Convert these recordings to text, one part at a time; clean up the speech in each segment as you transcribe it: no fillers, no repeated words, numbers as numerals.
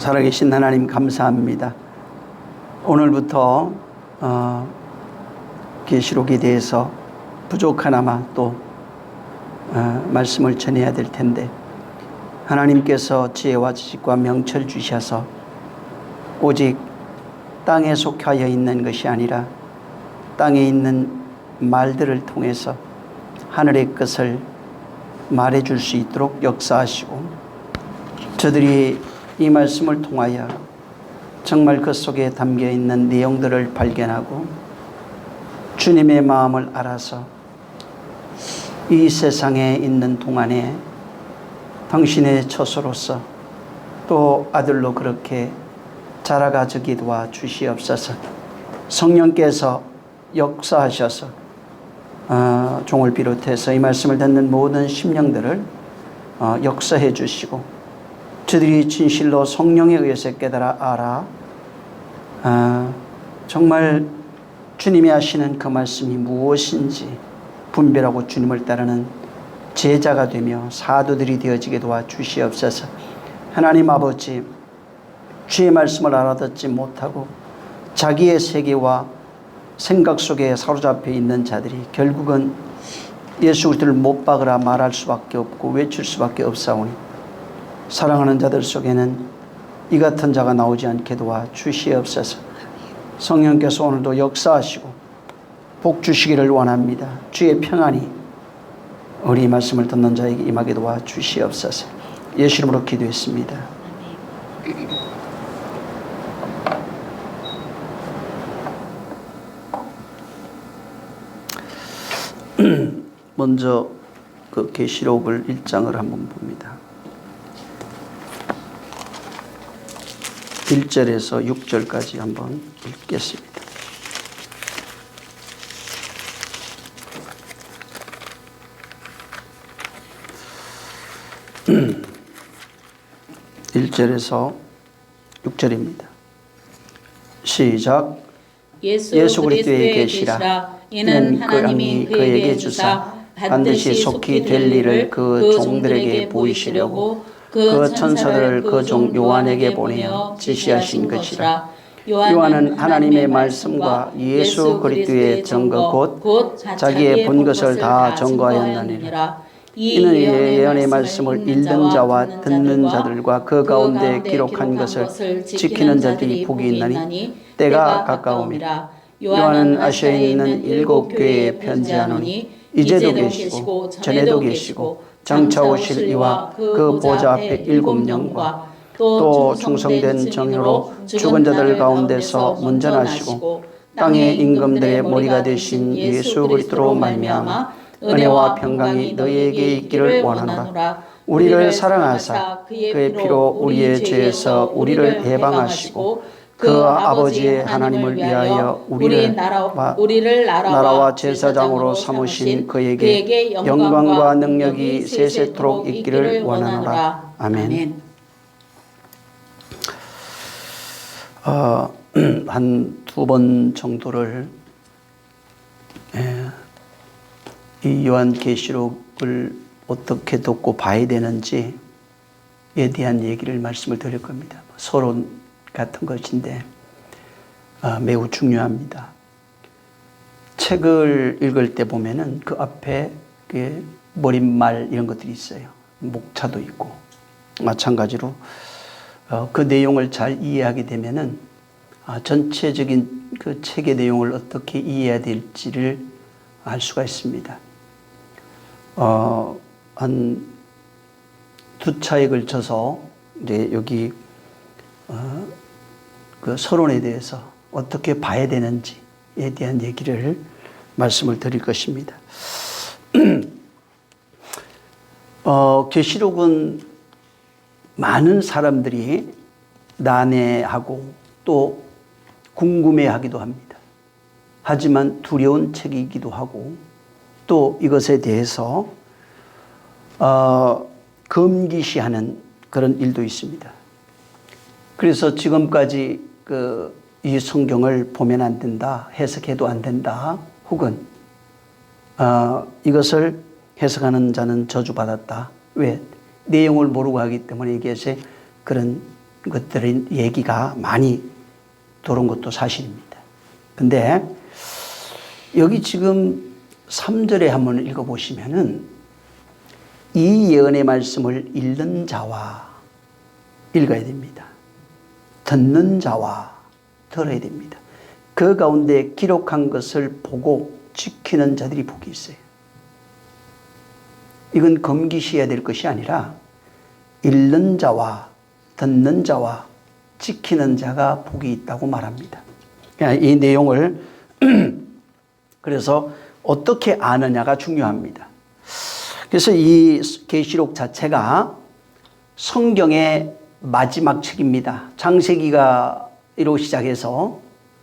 살아계신 하나님 감사합니다. 오늘부터 계시록에 대해서 부족하나마 또 말씀을 전해야 될 텐데, 하나님께서 지혜와 지식과 명철 주셔서 오직 땅에 속하여 있는 것이 아니라 땅에 있는 말들을 통해서 하늘의 것을 말해줄 수 있도록 역사하시고, 저들이 이 말씀을 통하여 정말 그 속에 담겨있는 내용들을 발견하고 주님의 마음을 알아서 이 세상에 있는 동안에 당신의 처소로서 또 아들로 그렇게 자라가지게 도와 주시옵소서. 성령께서 역사하셔서 종을 비롯해서 이 말씀을 듣는 모든 심령들을 역사해 주시고, 저들이 진실로 성령에 의해서 깨달아 알아 정말 주님이 하시는 그 말씀이 무엇인지 분별하고 주님을 따르는 제자가 되며 사도들이 되어지게 도와 주시옵소서. 하나님 아버지, 주의 말씀을 알아듣지 못하고 자기의 세계와 생각 속에 사로잡혀 있는 자들이 결국은 예수 그리스도를 못 박으라 말할 수밖에 없고 외칠 수밖에 없사오니, 사랑하는 자들 속에는 이 같은 자가 나오지 않게 도와 주시옵소서. 성령께서 오늘도 역사하시고 복 주시기를 원합니다. 주의 평안이 우리 말씀을 듣는 자에게 임하게 도와 주시옵소서. 예수 이름으로 기도했습니다. 먼저 그 계시록을 1장을 한번 봅니다. 1절에서 6절까지 한번 읽겠습니다. (1절에서 6절입니다) 시작. 예수 그리스도의 계시라. 이는 하나님이 그에게 주사 반드시 속히 될 일을 그 종들에게 보이시려고 그 천사들을 그 종 요한에게 보내어 지시하신 것이라. 요한은 하나님의 말씀과 예수 그리스도의 증거 곧 자기의 본 것을 다 증거하였느니라. 이는 예언의 말씀을 읽는 자와 듣는 자들과 그 가운데 기록한 것을 지키는 자들이 복이 있나니 때가 가까움이라. 요한은 아시아에 있는 7 교회에 편지하노니 이제도 계시고 전에도 계시고 장차 오실 이와 그 보좌 앞에 7영과 또 충성된 정의로 죽은 자들 가운데서 문전하시고 땅의 임금들의 머리가 되신 예수 그리스도로 말미암아 은혜와 평강이 너희에게 있기를 원하노라. 우리를 사랑하사 그의 피로 우리의 죄에서 우리를 해방하시고 그 아버지의 하나님을 위하여 우리를 나라와 제사장으로 삼으신 그에게 영광과 능력이 세세토록 있기를 원하노라. 아멘. 한 2번 정도를 이 요한계시록을 어떻게 듣고 봐야 되는지에 대한 얘기를 말씀을 드릴 겁니다. 서론 같은 것인데 매우 중요합니다. 책을 읽을 때 보면은 그 앞에 그 머릿말 이런 것들이 있어요. 목차도 있고, 마찬가지로 그 내용을 잘 이해하게 되면은 전체적인 그 책의 내용을 어떻게 이해해야 될지를 알 수가 있습니다. 한 2차에 걸쳐서 이제 여기 그 서론에 대해서 어떻게 봐야 되는지에 대한 얘기를 말씀을 드릴 것입니다. 계시록은 많은 사람들이 난해하고 또 궁금해하기도 합니다. 하지만 두려운 책이기도 하고 또 이것에 대해서 금기시하는 그런 일도 있습니다. 그래서 지금까지 이 성경을 보면 안 된다, 해석해도 안 된다, 혹은 이것을 해석하는 자는 저주받았다. 왜? 내용을 모르고 하기 때문에 이것에 그런 것들의 얘기가 많이 들어온 것도 사실입니다. 근데 여기 지금 3절에 한번 읽어보시면은 이 예언의 말씀을 읽는 자와 읽어야 됩니다. 듣는 자와 들어야 됩니다. 그 가운데 기록한 것을 보고 지키는 자들이 복이 있어요. 이건 금기시해야 될 것이 아니라 읽는 자와 듣는 자와 지키는 자가 복이 있다고 말합니다. 이 내용을 그래서 어떻게 아느냐가 중요합니다. 그래서 이 계시록 자체가 성경의 마지막 책입니다. 창세기가로 시작해서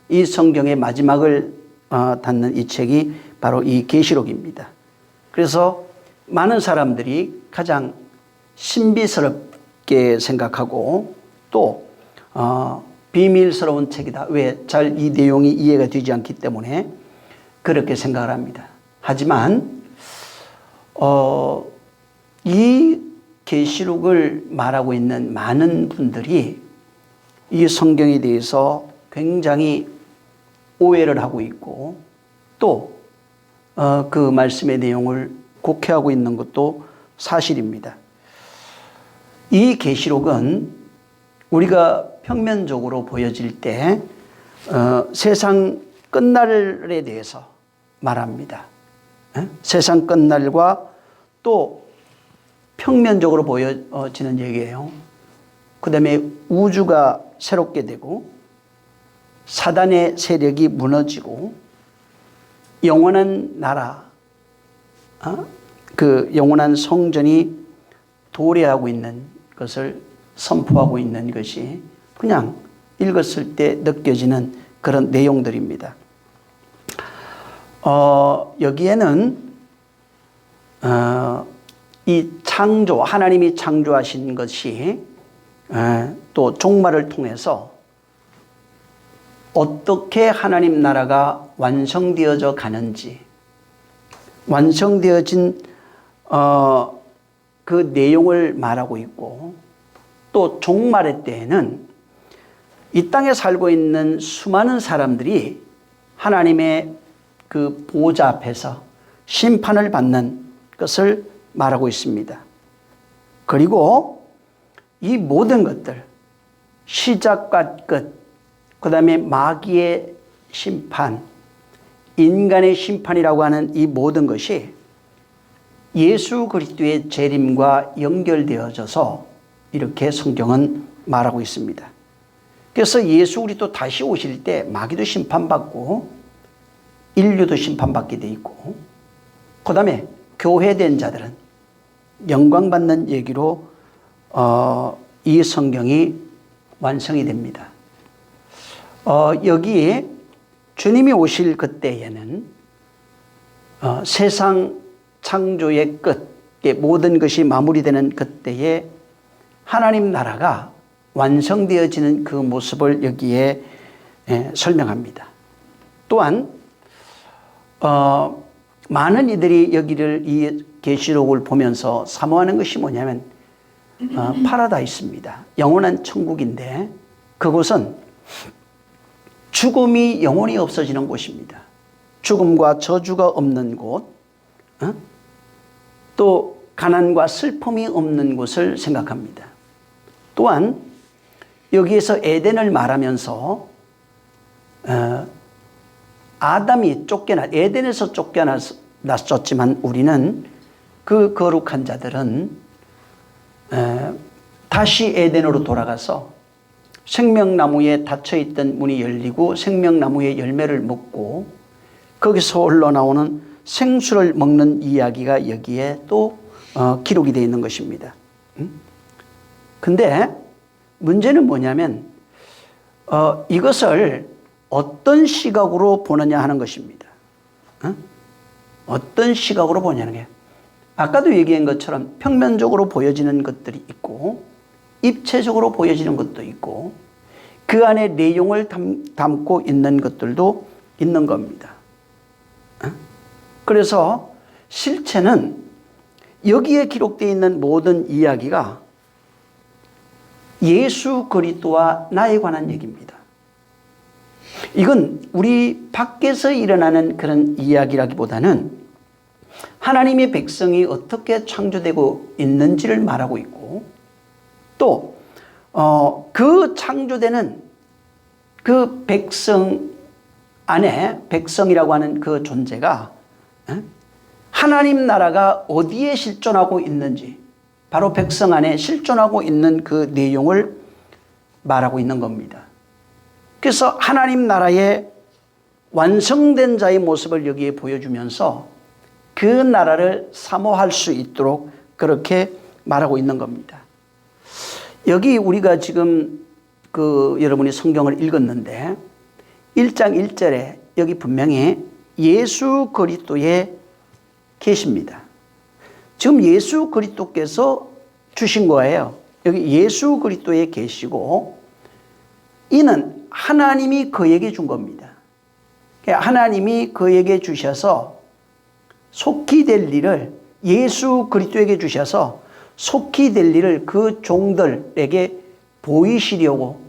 이 성경의 마지막을 닫는 이 책이 바로 이 계시록입니다. 그래서 많은 사람들이 가장 신비스럽게 생각하고 또 비밀스러운 책이다. 왜? 잘 이 내용이 이해가 되지 않기 때문에 그렇게 생각을 합니다. 하지만 이 계시록을 말하고 있는 많은 분들이 이 성경에 대해서 굉장히 오해를 하고 있고 또 그 말씀의 내용을 곡해하고 있는 것도 사실입니다. 이 계시록은 우리가 평면적으로 보여질 때 세상 끝날에 대해서 말합니다. 세상 끝날과 또 평면적으로 보여지는 얘기예요. 그 다음에 우주가 새롭게 되고 사단의 세력이 무너지고 영원한 나라, 그 영원한 성전이 도래하고 있는 것을 선포하고 있는 것이 그냥 읽었을 때 느껴지는 그런 내용들입니다. 여기에는 이 창조, 하나님이 창조하신 것이 또 종말을 통해서 어떻게 하나님 나라가 완성되어져 가는지, 완성되어진 그 내용을 말하고 있고 또 종말의 때에는 이 땅에 살고 있는 수많은 사람들이 하나님의 그 보좌 앞에서 심판을 받는 것을 말하고 있습니다. 그리고 이 모든 것들, 시작과 끝, 그 다음에 마귀의 심판, 인간의 심판이라고 하는 이 모든 것이 예수 그리스도의 재림과 연결되어져서 이렇게 성경은 말하고 있습니다. 그래서 예수 그리스도 다시 오실 때 마귀도 심판받고 인류도 심판받게 돼 있고 그 다음에 교회된 자들은 영광받는 얘기로 이 성경이 완성이 됩니다. 여기에 주님이 오실 그때에는 세상 창조의 끝, 모든 것이 마무리되는 그때에 하나님 나라가 완성되어지는 그 모습을 여기에 설명합니다. 또한 많은 이들이 여기를 이 계시록을 보면서 사모하는 것이 뭐냐면 파라다이스입니다. 영원한 천국인데 그곳은 죽음이 영원히 없어지는 곳입니다. 죽음과 저주가 없는 곳, 또 가난과 슬픔이 없는 곳을 생각합니다. 또한 여기에서 에덴을 말하면서 아담이 에덴에서 쫓겨났었지만 우리는 그 거룩한 자들은 다시 에덴으로 돌아가서 생명나무에 닫혀있던 문이 열리고 생명나무의 열매를 먹고 거기서 흘러나오는 생수를 먹는 이야기가 여기에 또 기록이 되어 있는 것입니다. 근데 문제는 뭐냐면 이것을 어떤 시각으로 보느냐 하는 것입니다. 어떤 시각으로 보냐는 게 아까도 얘기한 것처럼 평면적으로 보여지는 것들이 있고 입체적으로 보여지는 것도 있고 그 안에 내용을 담고 있는 것들도 있는 겁니다. 그래서 실체는 여기에 기록되어 있는 모든 이야기가 예수 그리스도와 나에 관한 얘기입니다. 이건 우리 밖에서 일어나는 그런 이야기라기보다는 하나님의 백성이 어떻게 창조되고 있는지를 말하고 있고, 또 그 창조되는 그 백성 안에, 백성이라고 하는 그 존재가 하나님 나라가 어디에 실존하고 있는지, 바로 백성 안에 실존하고 있는 그 내용을 말하고 있는 겁니다. 그래서 하나님 나라의 완성된 자의 모습을 여기에 보여주면서 그 나라를 사모할 수 있도록 그렇게 말하고 있는 겁니다. 여기 우리가 지금 여러분이 성경을 읽었는데 1장 1절에 여기 분명히 예수 그리스도에 계십니다. 지금 예수 그리스도께서 주신 거예요. 여기 예수 그리스도에 계시고 이는 하나님이 그에게 준 겁니다. 하나님이 그에게 주셔서 속히 될 일을, 예수 그리스도에게 주셔서 속히 될 일을 그 종들에게 보이시려고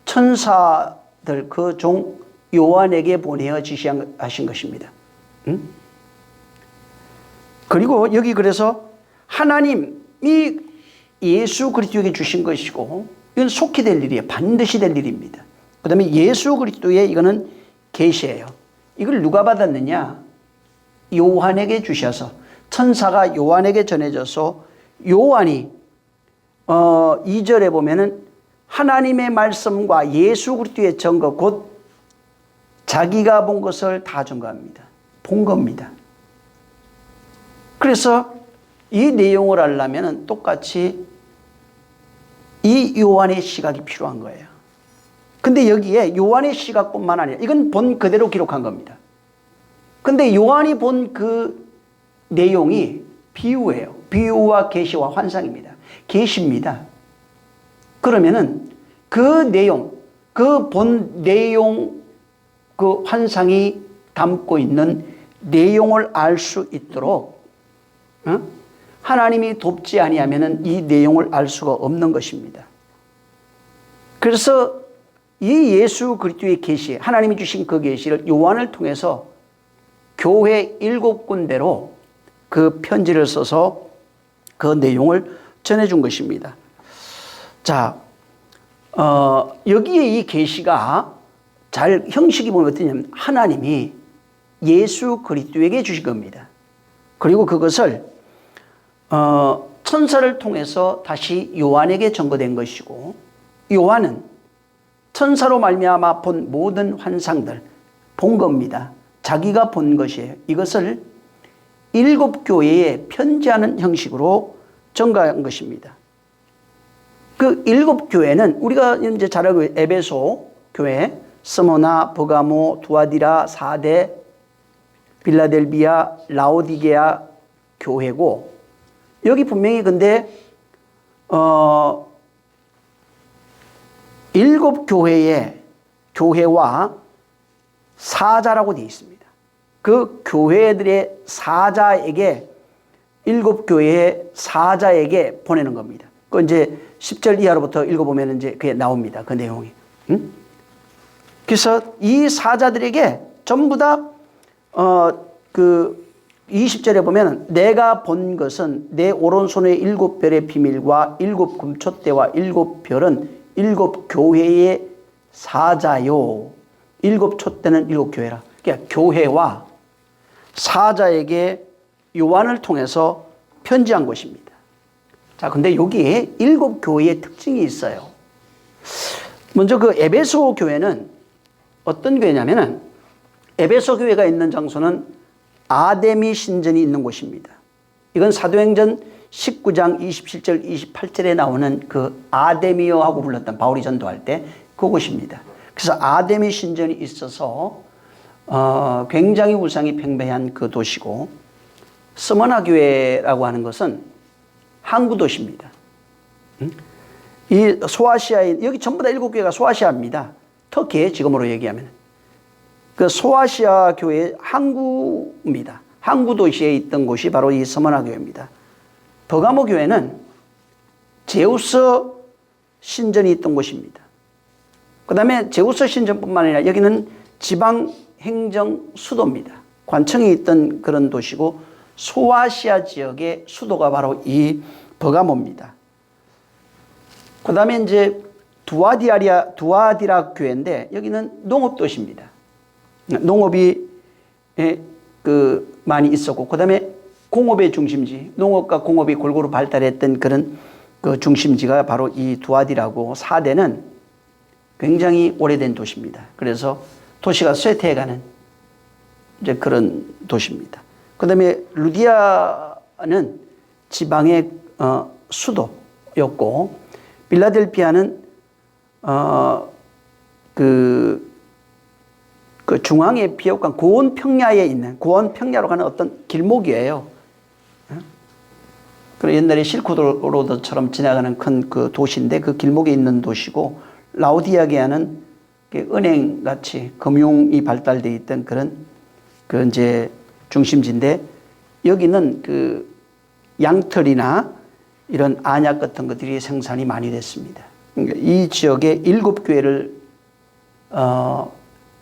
천사들 그 종 요한에게 보내어 지시하신 것입니다. 그리고 여기 그래서 하나님이 예수 그리스도에게 주신 것이고, 이건 속히 될 일이에요. 반드시 될 일입니다. 그 다음에 예수 그리스도의 이거는 계시예요. 이걸 누가 받았느냐? 요한에게 주셔서, 천사가 요한에게 전해져서 요한이 2절에 보면은 하나님의 말씀과 예수 그리스도의 증거, 곧 자기가 본 것을 다 증거합니다. 본 겁니다. 그래서 이 내용을 알려면 똑같이 이 요한의 시각이 필요한 거예요. 근데 여기에 요한의 시각뿐만 아니라 이건 본 그대로 기록한 겁니다. 근데 요한이 본 그 내용이 비유예요. 비유와 계시와 환상입니다. 계시입니다. 그러면은 그 내용, 그 본 내용, 그 환상이 담고 있는 내용을 알 수 있도록 하나님이 돕지 아니하면은 이 내용을 알 수가 없는 것입니다. 그래서 이 예수 그리스도의 계시, 하나님이 주신 그 계시를 요한을 통해서 교회 7군데로 그 편지를 써서 그 내용을 전해준 것입니다. 자, 여기에 이 계시가 잘 형식이 보면 어떠냐면 하나님이 예수 그리스도에게 주신 겁니다. 그리고 그것을 천사를 통해서 다시 요한에게 전거된 것이고, 요한은 천사로 말미암아 본 모든 환상들 본 겁니다. 자기가 본 것이에요. 이것을 7교회에 편지하는 형식으로 전가한 것입니다. 그 7교회는 우리가 이제 잘 알고 있는 에베소 교회, 스모나, 버가모, 두아디라, 사데, 빌라델비아, 라오디게아 교회고, 여기 분명히 근데 7교회의 교회와 사자라고 되어 있습니다. 그 교회들의 사자에게, 7교회의 사자에게 보내는 겁니다. 그 이제 10절 이하로부터 읽어보면 이제 그게 나옵니다. 그 내용이. 그래서 이 사자들에게 전부 다, 20절에 보면 내가 본 것은 내 오른손의 7별의 비밀과 7 금촛대와 7별은 7교회의 사자요. 7 촛대는 7교회라. 그러니까 교회와 사자에게 요한을 통해서 편지한 것입니다. 자, 근데 여기에 7교회의 특징이 있어요. 먼저 그 에베소 교회는 어떤 교회냐면은, 에베소 교회가 있는 장소는 아데미 신전이 있는 곳입니다. 이건 사도행전 19장 27절 28절에 나오는 그 아데미어하고 불렀던 바울이 전도할 때 그곳입니다. 그래서 아데미 신전이 있어서 굉장히 우상이 팽배한 그 도시고, 스머나 교회라고 하는 것은 항구 도시입니다. 이 소아시아에, 여기 전부 다 7교회가 소아시아입니다. 터키에 지금으로 얘기하면. 그 소아시아 교회의 항구입니다. 항구 도시에 있던 곳이 바로 이 스머나 교회입니다. 버가모 교회는 제우스 신전이 있던 곳입니다. 그 다음에 제우스 신전뿐만 아니라 여기는 지방 행정 수도입니다. 관청이 있던 그런 도시고 소아시아 지역의 수도가 바로 이 버가모입니다. 그 다음에 이제 두아디라 교회인데 여기는 농업 도시입니다. 농업이 많이 있었고, 그 다음에 공업의 중심지, 농업과 공업이 골고루 발달했던 그런 그 중심지가 바로 이 두아디라고 4대는 굉장히 오래된 도시입니다. 그래서 도시가 쇠퇴해가는 이제 그런 도시입니다. 그 다음에 루디아는 지방의 수도였고, 빌라델피아는 그 중앙의 비옥한 고원 평야에 있는, 고원 평야로 가는 어떤 길목이에요. 그리고 옛날에 실크로드처럼 지나가는 큰 그 도시인데 그 길목에 있는 도시고, 라오디아게아는 은행 같이 금융이 발달되어 있던 그런 그 이제 중심지인데, 여기는 그 양털이나 이런 안약 같은 것들이 생산이 많이 됐습니다. 그러니까 이 지역에 7교회를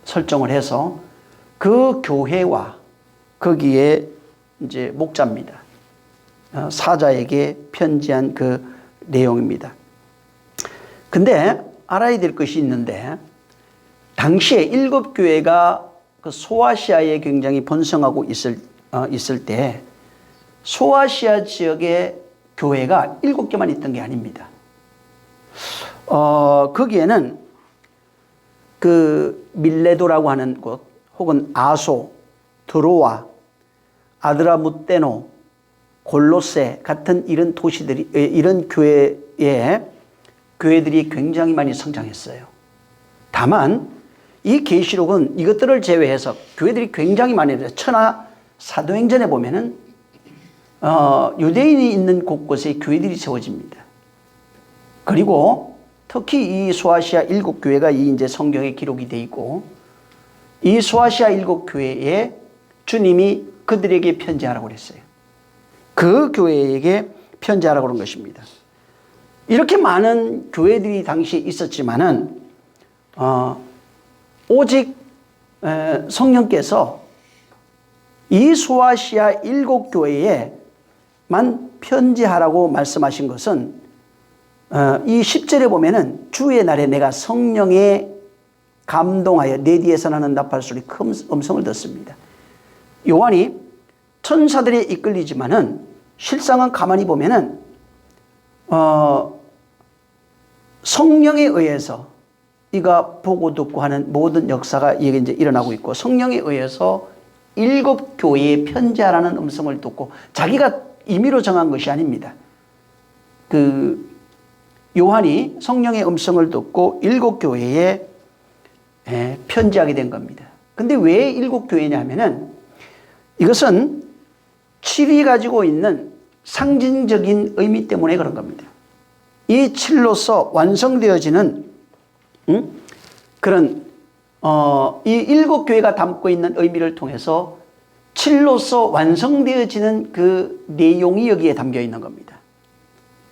설정을 해서 그 교회와 거기에 이제 목자입니다. 사자에게 편지한 그 내용입니다. 근데 알아야 될 것이 있는데, 당시에 7교회가 그 소아시아에 굉장히 번성하고 있을 때 소아시아 지역의 교회가 7개만 있던 게 아닙니다. 거기에는 그 밀레도라고 하는 곳, 혹은 아소, 드로아, 아드라무테노, 골로세 같은 이런 도시들이, 이런 교회들이 굉장히 많이 성장했어요. 다만 이 계시록은 이것들을 제외해서 교회들이 굉장히 많이 있어요. 천하 사도행전에 보면은 유대인이 있는 곳곳에 교회들이 세워집니다. 그리고 특히 이 소아시아 7교회가 이 이제 성경에 기록이 되어 있고, 이 소아시아 7교회에 주님이 그들에게 편지하라고 그랬어요. 그 교회에게 편지하라고 그런 것입니다. 이렇게 많은 교회들이 당시에 있었지만은 오직 성령께서 이 소아시아 7교회에만 편지하라고 말씀하신 것은, 이 10절에 보면은 주의 날에 내가 성령에 감동하여 내 뒤에서 나는 나팔소리 큰 음성을 듣습니다. 요한이 천사들에 이끌리지만은 실상은 가만히 보면은 성령에 의해서 이가 보고 듣고 하는 모든 역사가 이게 이제 일어나고 있고, 성령에 의해서 7교회에 편지하라는 음성을 듣고, 자기가 임의로 정한 것이 아닙니다. 그 요한이 성령의 음성을 듣고 7교회에 편지하게 된 겁니다. 근데 왜 7교회냐 하면은, 이것은 7이 가지고 있는 상징적인 의미 때문에 그런 겁니다. 이 7로서 완성되어지는 그런 이 7교회가 담고 있는 의미를 통해서 7로서 완성되어지는 그 내용이 여기에 담겨 있는 겁니다.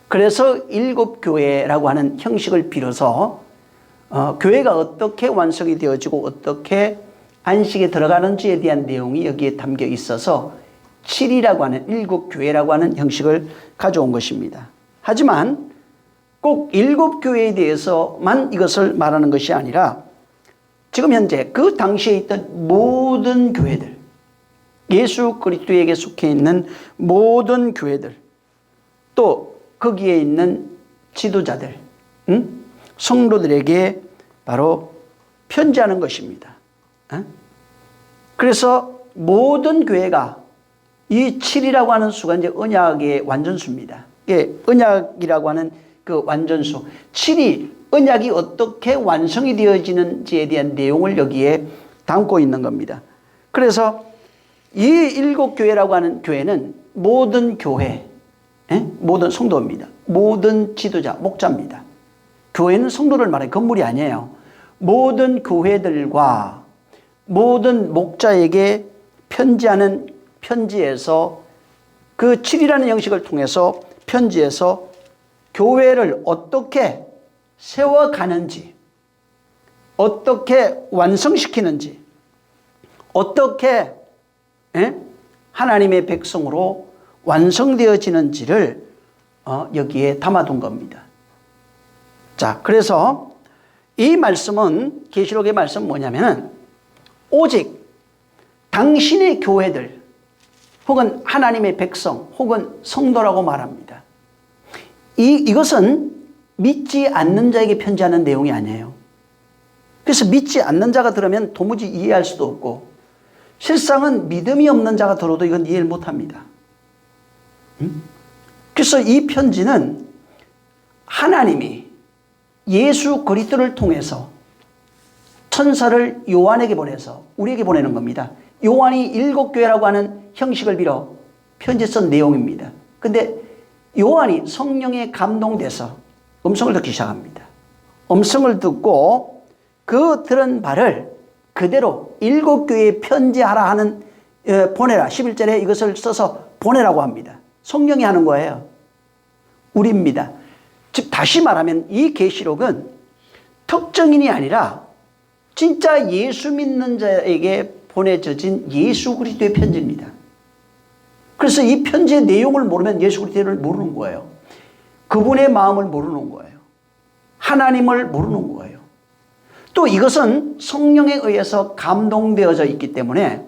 그래서 7교회라고 하는 형식을 빌어서 교회가 어떻게 완성이 되어지고 어떻게 안식에 들어가는지에 대한 내용이 여기에 담겨 있어서 7이라고 하는 7교회라고 하는 형식을 가져온 것입니다. 하지만 꼭 7교회에 대해서만 이것을 말하는 것이 아니라, 지금 현재 그 당시에 있던 모든 교회들, 예수 그리스도에게 속해 있는 모든 교회들, 또 거기에 있는 지도자들, 성도들에게 바로 편지하는 것입니다. 그래서 모든 교회가 이 7이라고 하는 수가 이제 언약의 완전수입니다. 예, 언약이라고 하는 그 완전수. 7이 언약이 어떻게 완성이 되어지는지에 대한 내용을 여기에 담고 있는 겁니다. 그래서 이 7교회라고 하는 교회는 모든 교회, 모든 성도입니다. 모든 지도자, 목자입니다. 교회는 성도를 말해, 건물이 아니에요. 모든 교회들과 모든 목자에게 편지하는 편지에서, 그 7이라는 형식을 통해서 편지에서 교회를 어떻게 세워가는지, 어떻게 완성시키는지, 어떻게 하나님의 백성으로 완성되어지는지를 여기에 담아둔 겁니다. 자, 그래서 이 말씀은, 계시록의 말씀은 뭐냐면은 오직 당신의 교회들 혹은 하나님의 백성 혹은 성도라고 말합니다. 이것은 믿지 않는 자에게 편지하는 내용이 아니에요. 그래서 믿지 않는 자가 들으면 도무지 이해할 수도 없고, 실상은 믿음이 없는 자가 들어도 이건 이해를 못합니다. 그래서 이 편지는 하나님이 예수 그리스도를 통해서 천사를 요한에게 보내서 우리에게 보내는 겁니다. 요한이 7교회라고 하는 형식을 빌어 편지 쓴 내용입니다. 근데 요한이 성령에 감동돼서 음성을 듣기 시작합니다. 음성을 듣고 그 들은 바를 그대로 7교회에 편지하라 하는, 보내라. 11절에 이것을 써서 보내라고 합니다. 성령이 하는 거예요. 우리입니다. 즉 다시 말하면 이 계시록은 특정인이 아니라 진짜 예수 믿는 자에게 보내져진 예수 그리스도의 편지입니다. 그래서 이 편지의 내용을 모르면 예수 그리스도를 모르는 거예요. 그분의 마음을 모르는 거예요. 하나님을 모르는 거예요. 또 이것은 성령에 의해서 감동되어져 있기 때문에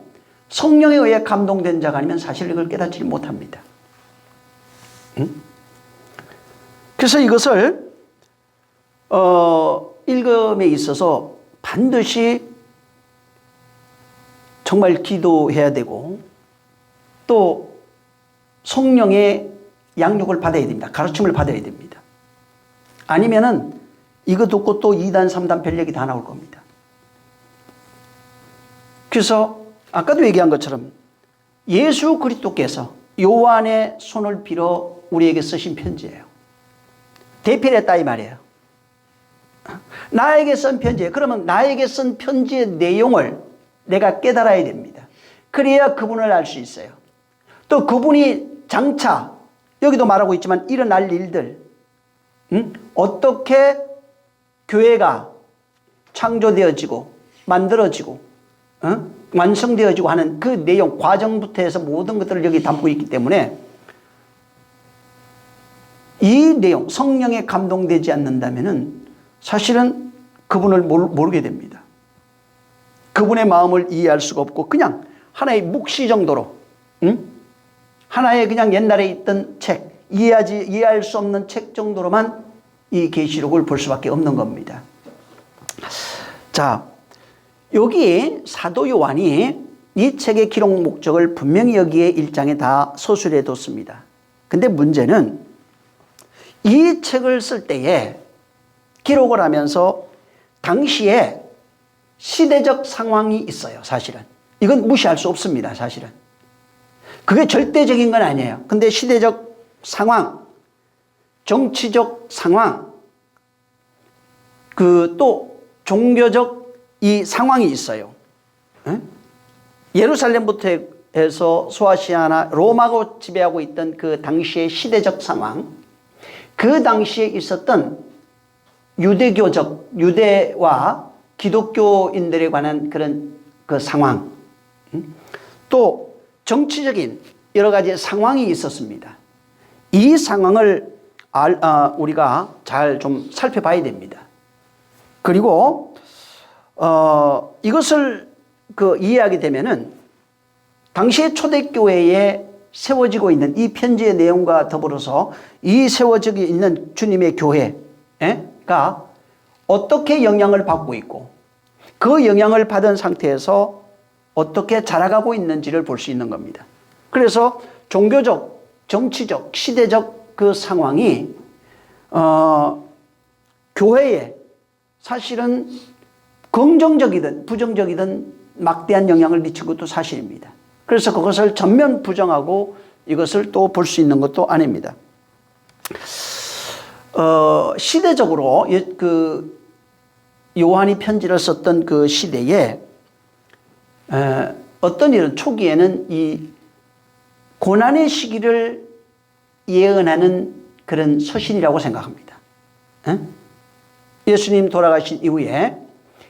성령에 의해 감동된 자가 아니면 사실 이걸 깨닫지 못합니다. 그래서 이것을 읽음에 있어서 반드시 정말 기도해야 되고, 또 성령의 양육을 받아야 됩니다. 가르침을 받아야 됩니다. 아니면은 이거 듣고 또 2단, 3단 별 얘기 다 나올 겁니다. 그래서 아까도 얘기한 것처럼 예수 그리스도께서 요한의 손을 빌어 우리에게 쓰신 편지예요. 대필했다 이 말이에요. 나에게 쓴 편지예요. 그러면 나에게 쓴 편지의 내용을 내가 깨달아야 됩니다. 그래야 그분을 알 수 있어요. 또 그분이 장차 여기도 말하고 있지만 일어날 일들, 어떻게 교회가 창조되어지고 만들어지고 완성되어지고 하는 그 내용, 과정부터 해서 모든 것들을 여기 담고 있기 때문에 이 내용, 성령에 감동되지 않는다면은 사실은 그분을 모르게 됩니다. 그분의 마음을 이해할 수가 없고 그냥 하나의 묵시 정도로, 하나의 그냥 옛날에 있던 책, 이해할 수 없는 책 정도로만 이 계시록을 볼 수밖에 없는 겁니다. 자, 여기 사도 요한이 이 책의 기록 목적을 분명히 여기에 1장에 다 서술해 뒀습니다. 근데 문제는 이 책을 쓸 때에 기록을 하면서 당시에 시대적 상황이 있어요. 사실은 이건 무시할 수 없습니다. 사실은 그게 절대적인 건 아니에요. 근데 시대적 상황, 정치적 상황, 또 종교적 이 상황이 있어요. 예루살렘부터 해서 소아시아나 로마가 지배하고 있던 그 당시의 시대적 상황, 그 당시에 있었던 유대교적, 유대와 기독교인들에 관한 그런 그 상황, 또 정치적인 여러 가지 상황이 있었습니다. 이 상황을 우리가 잘 좀 살펴봐야 됩니다. 그리고 이것을 이해하게 되면은 당시의 초대교회에 세워지고 있는 이 편지의 내용과 더불어서 이 세워지고 있는 주님의 교회가 어떻게 영향을 받고 있고 그 영향을 받은 상태에서 어떻게 자라가고 있는지를 볼 수 있는 겁니다. 그래서 종교적, 정치적, 시대적 그 상황이 교회에 사실은 긍정적이든 부정적이든 막대한 영향을 미친 것도 사실입니다. 그래서 그것을 전면 부정하고 이것을 또 볼 수 있는 것도 아닙니다. 시대적으로 그 요한이 편지를 썼던 그 시대에 어떤 일은 초기에는 이 고난의 시기를 예언하는 그런 서신이라고 생각합니다. 예수님 돌아가신 이후에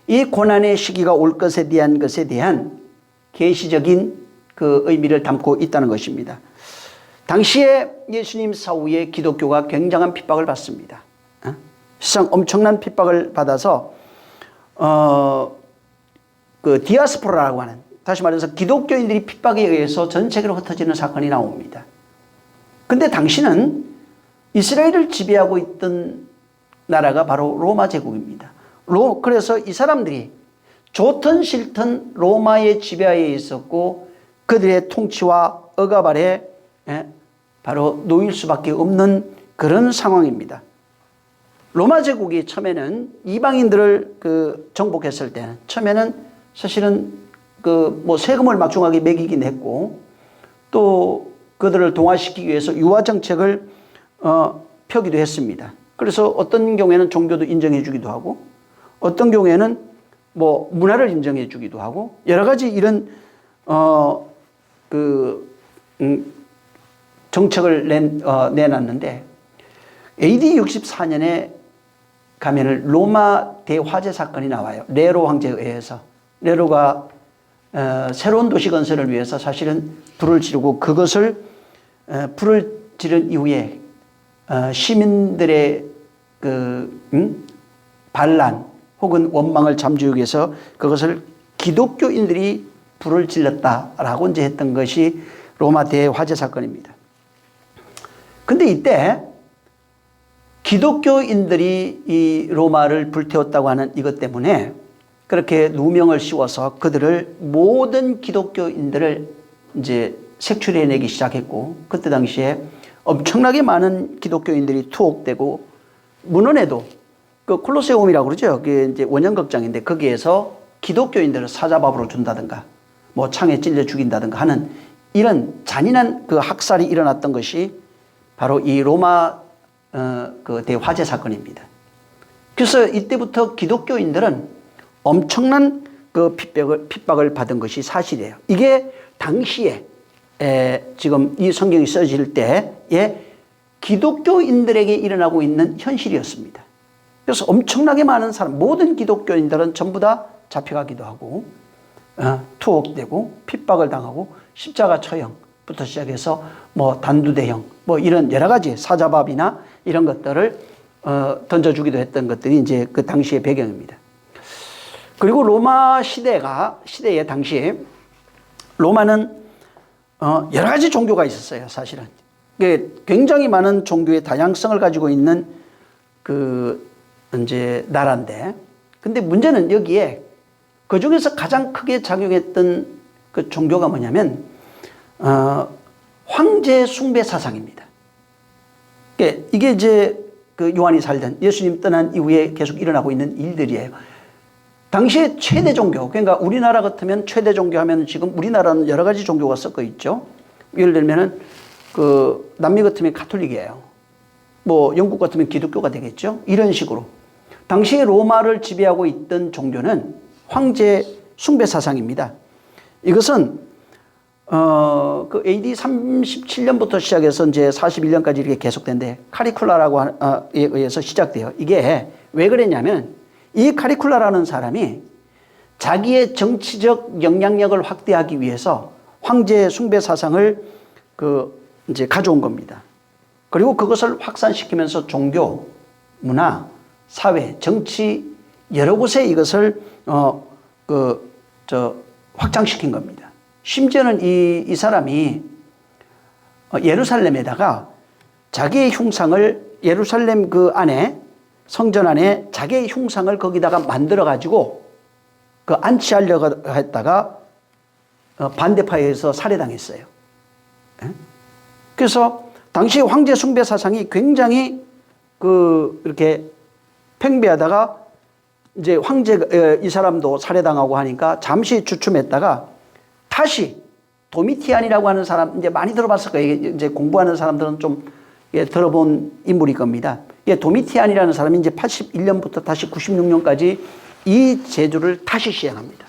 이 고난의 시기가 올 것에 대한 계시적인 그 의미를 담고 있다는 것입니다. 당시에 예수님 사후에 기독교가 굉장한 핍박을 받습니다. 사실상 엄청난 핍박을 받아서 그 디아스포라라고 하는, 다시 말해서 기독교인들이 핍박에 의해서 전 세계로 흩어지는 사건이 나옵니다. 근데 당시는 이스라엘을 지배하고 있던 나라가 바로 로마 제국입니다. 그래서 이 사람들이 좋든 싫든 로마의 지배하에 있었고 그들의 통치와 억압 아래 바로 놓일 수밖에 없는 그런 상황입니다. 로마 제국이 처음에는 이방인들을 정복했을 때는 처음에는 사실은 세금을 막중하게 매기긴 했고 또 그들을 동화시키기 위해서 유화 정책을 펴기도 했습니다. 그래서 어떤 경우에는 종교도 인정해 주기도 하고 어떤 경우에는 문화를 인정해 주기도 하고 여러 가지 이런 정책을 내놨는데 AD 64년에 가면은 로마 대화재 사건이 나와요. 네로 황제에 의해서. 네로가 새로운 도시 건설을 위해서 사실은 불을 지르고 그것을 불을 지른 이후에 시민들의 반란 혹은 원망을 잠재우기 위해서 그것을 기독교인들이 불을 질렀다라고 이제 했던 것이 로마 대화재 사건입니다. 근데 이때 기독교인들이 이 로마를 불태웠다고 하는 이것 때문에 그렇게 누명을 씌워서 그들을 모든 기독교인들을 이제 색출해내기 시작했고 그때 당시에 엄청나게 많은 기독교인들이 투옥되고 문헌에도 그 콜로세움이라고 그러죠. 그게 이제 원형극장인데 거기에서 기독교인들을 사자밥으로 준다든가 창에 찔려 죽인다든가 하는 이런 잔인한 그 학살이 일어났던 것이 바로 이 로마 그 대화재 사건입니다. 그래서 이때부터 기독교인들은 엄청난 그 핍박을 받은 것이 사실이에요. 이게 당시에 지금 이 성경이 써질 때에 기독교인들에게 일어나고 있는 현실이었습니다. 그래서 엄청나게 많은 모든 기독교인들은 전부 다 잡혀가기도 하고 투옥되고 핍박을 당하고 십자가 처형부터 시작해서 단두대형 이런 여러 가지 사자밥이나 이런 것들을 던져주기도 했던 것들이 이제 그 당시의 배경입니다. 그리고 로마 시대의 당시에 로마는 여러 가지 종교가 있었어요, 사실은. 굉장히 많은 종교의 다양성을 가지고 있는 이제 나라인데, 근데 문제는 여기에 그 중에서 가장 크게 작용했던 그 종교가 뭐냐면, 황제 숭배 사상입니다. 이게 이제 그 요한이 살던 예수님 떠난 이후에 계속 일어나고 있는 일들이에요. 당시에 최대 종교, 그러니까 우리나라 같으면 최대 종교 하면 지금 우리나라는 여러 가지 종교가 섞여 있죠. 예를 들면은 그 남미 같으면 가톨릭이에요. 영국 같으면 기독교가 되겠죠. 이런 식으로. 당시에 로마를 지배하고 있던 종교는 황제 숭배 사상입니다. 이것은 그 AD 37년부터 시작해서 이제 41년까지 이렇게 계속된데 카리쿨라라고 에 의해서 시작돼요. 이게 왜 그랬냐면 이 카리쿨라라는 사람이 자기의 정치적 영향력을 확대하기 위해서 황제 숭배 사상을 이제 가져온 겁니다. 그리고 그것을 확산시키면서 종교, 문화, 사회, 정치 여러 곳에 이것을 확장시킨 겁니다. 심지어는 이 사람이 예루살렘에다가 자기의 흉상을 예루살렘 그 안에 성전 안에 자기의 흉상을 거기다가 만들어 가지고 안치하려고 했다가 반대파에서 살해당했어요. 그래서 당시 황제 숭배 사상이 굉장히 이렇게 팽배하다가 이제 이 사람도 살해당하고 하니까 잠시 주춤했다가 다시 도미티안이라고 하는 사람 이제 많이 들어봤을 거예요. 이제 공부하는 사람들은 좀 들어본 인물일 겁니다. 도미티안이라는 사람이 이제 81년부터 다시 96년까지 이 제도를 다시 시행합니다.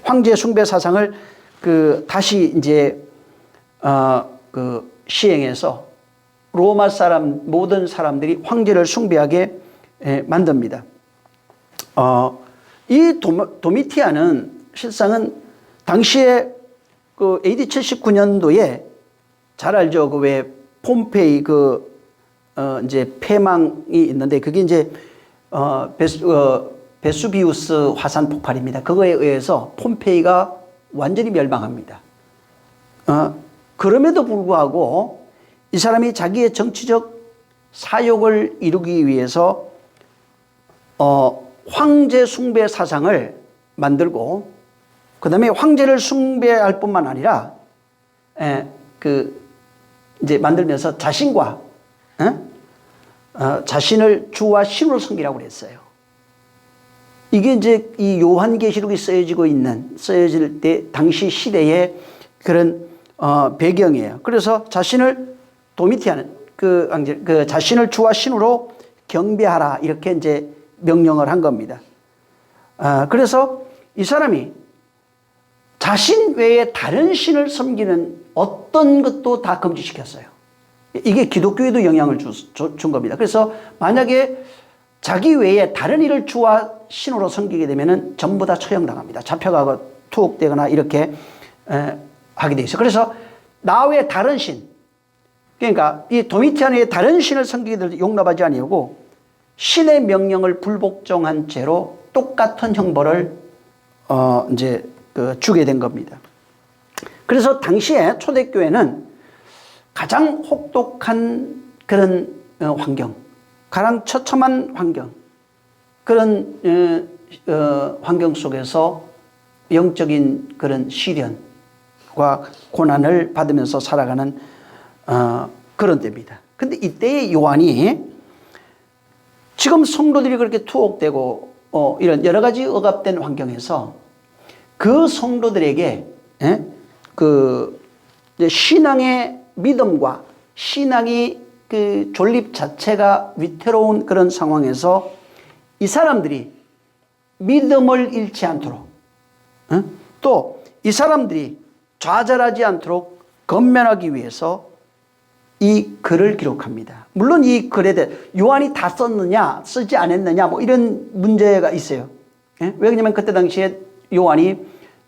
황제 숭배 사상을 다시 이제 시행해서 로마 모든 사람들이 황제를 숭배하게 만듭니다. 이 도미티안은 실상은 당시에 그 AD 79년도에 잘 알죠. 그 왜 폼페이 이제 폐망이 있는데 그게 이제 베수비우스 화산 폭발입니다. 그거에 의해서 폼페이가 완전히 멸망합니다. 그럼에도 불구하고 이 사람이 자기의 정치적 사욕을 이루기 위해서 황제 숭배 사상을 만들고 그 다음에 황제를 숭배할 뿐만 아니라 이제 만들면서 자신과 자신을 주와 신으로 섬기라고 그랬어요. 이게 이제 이 요한계시록이 쓰여질 때 당시 시대의 그런 배경이에요. 그래서 자신을 도미티아는 자신을 주와 신으로 경배하라 이렇게 이제 명령을 한 겁니다. 그래서 이 사람이 자신 외에 다른 신을 섬기는 어떤 것도 다 금지시켰어요. 이게 기독교에도 영향을 준 겁니다. 그래서 만약에 자기 외에 다른 이를 주와 신으로 섬기게 되면은 전부 다 처형당합니다. 잡혀가고 투옥되거나 이렇게 하게 돼 있어요. 그래서 나 외에 다른 신, 그러니까 이 도미티안의 다른 신을 섬기기를 용납하지 아니하고 신의 명령을 불복종한 죄로 똑같은 형벌을 이제 주게 된 겁니다. 그래서 당시에 초대교회는 가장 혹독한 그런 환경, 가장 처참한 환경, 그런 환경 속에서 영적인 그런 시련과 고난을 받으면서 살아가는 그런 때입니다. 근데 이때의 요한이 지금 성도들이 그렇게 투옥되고 이런 여러 가지 억압된 환경에서 그 성도들에게 그 신앙의 믿음과 신앙이 그 존립 자체가 위태로운 그런 상황에서 이 사람들이 믿음을 잃지 않도록 또 이 사람들이 좌절하지 않도록 건면하기 위해서 이 글을 기록합니다. 물론 이 글에 대해 요한이 다 썼느냐 쓰지 않았느냐 뭐 이런 문제가 있어요. 왜냐면 그때 당시에 요한이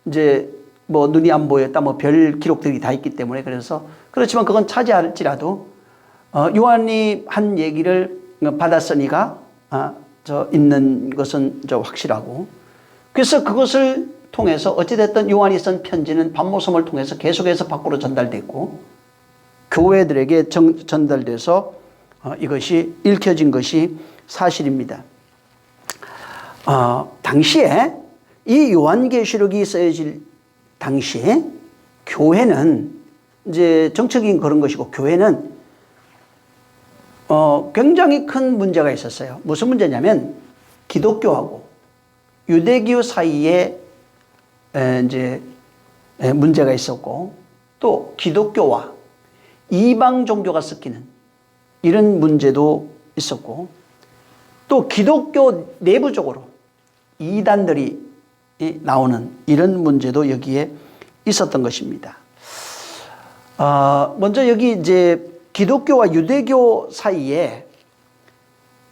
이제 뭐 눈이 안 보였다 뭐 별 기록들이 다 있기 때문에 그래서 그렇지만 그건 차지할지라도 요한이 한 얘기를 받았으니까 있는 것은 확실하고 그래서 그것을 통해서 어찌됐든 요한이 쓴 편지는 밤모섬을 통해서 계속해서 밖으로 전달됐고 교회들에게 전달돼서 이것이 읽혀진 것이 사실입니다. 당시에 이 요한계시록이 쓰여질 당시에 교회는 이제 정책인 그런 것이고 교회는 굉장히 큰 문제가 있었어요. 무슨 문제냐면 기독교하고 유대교 사이에 이제 문제가 있었고 또 기독교와 이방 종교가 섞이는 이런 문제도 있었고 또 기독교 내부적으로 이단들이 나오는 이런 문제도 여기에 있었던 것입니다. 먼저 여기 이제 기독교와 유대교 사이에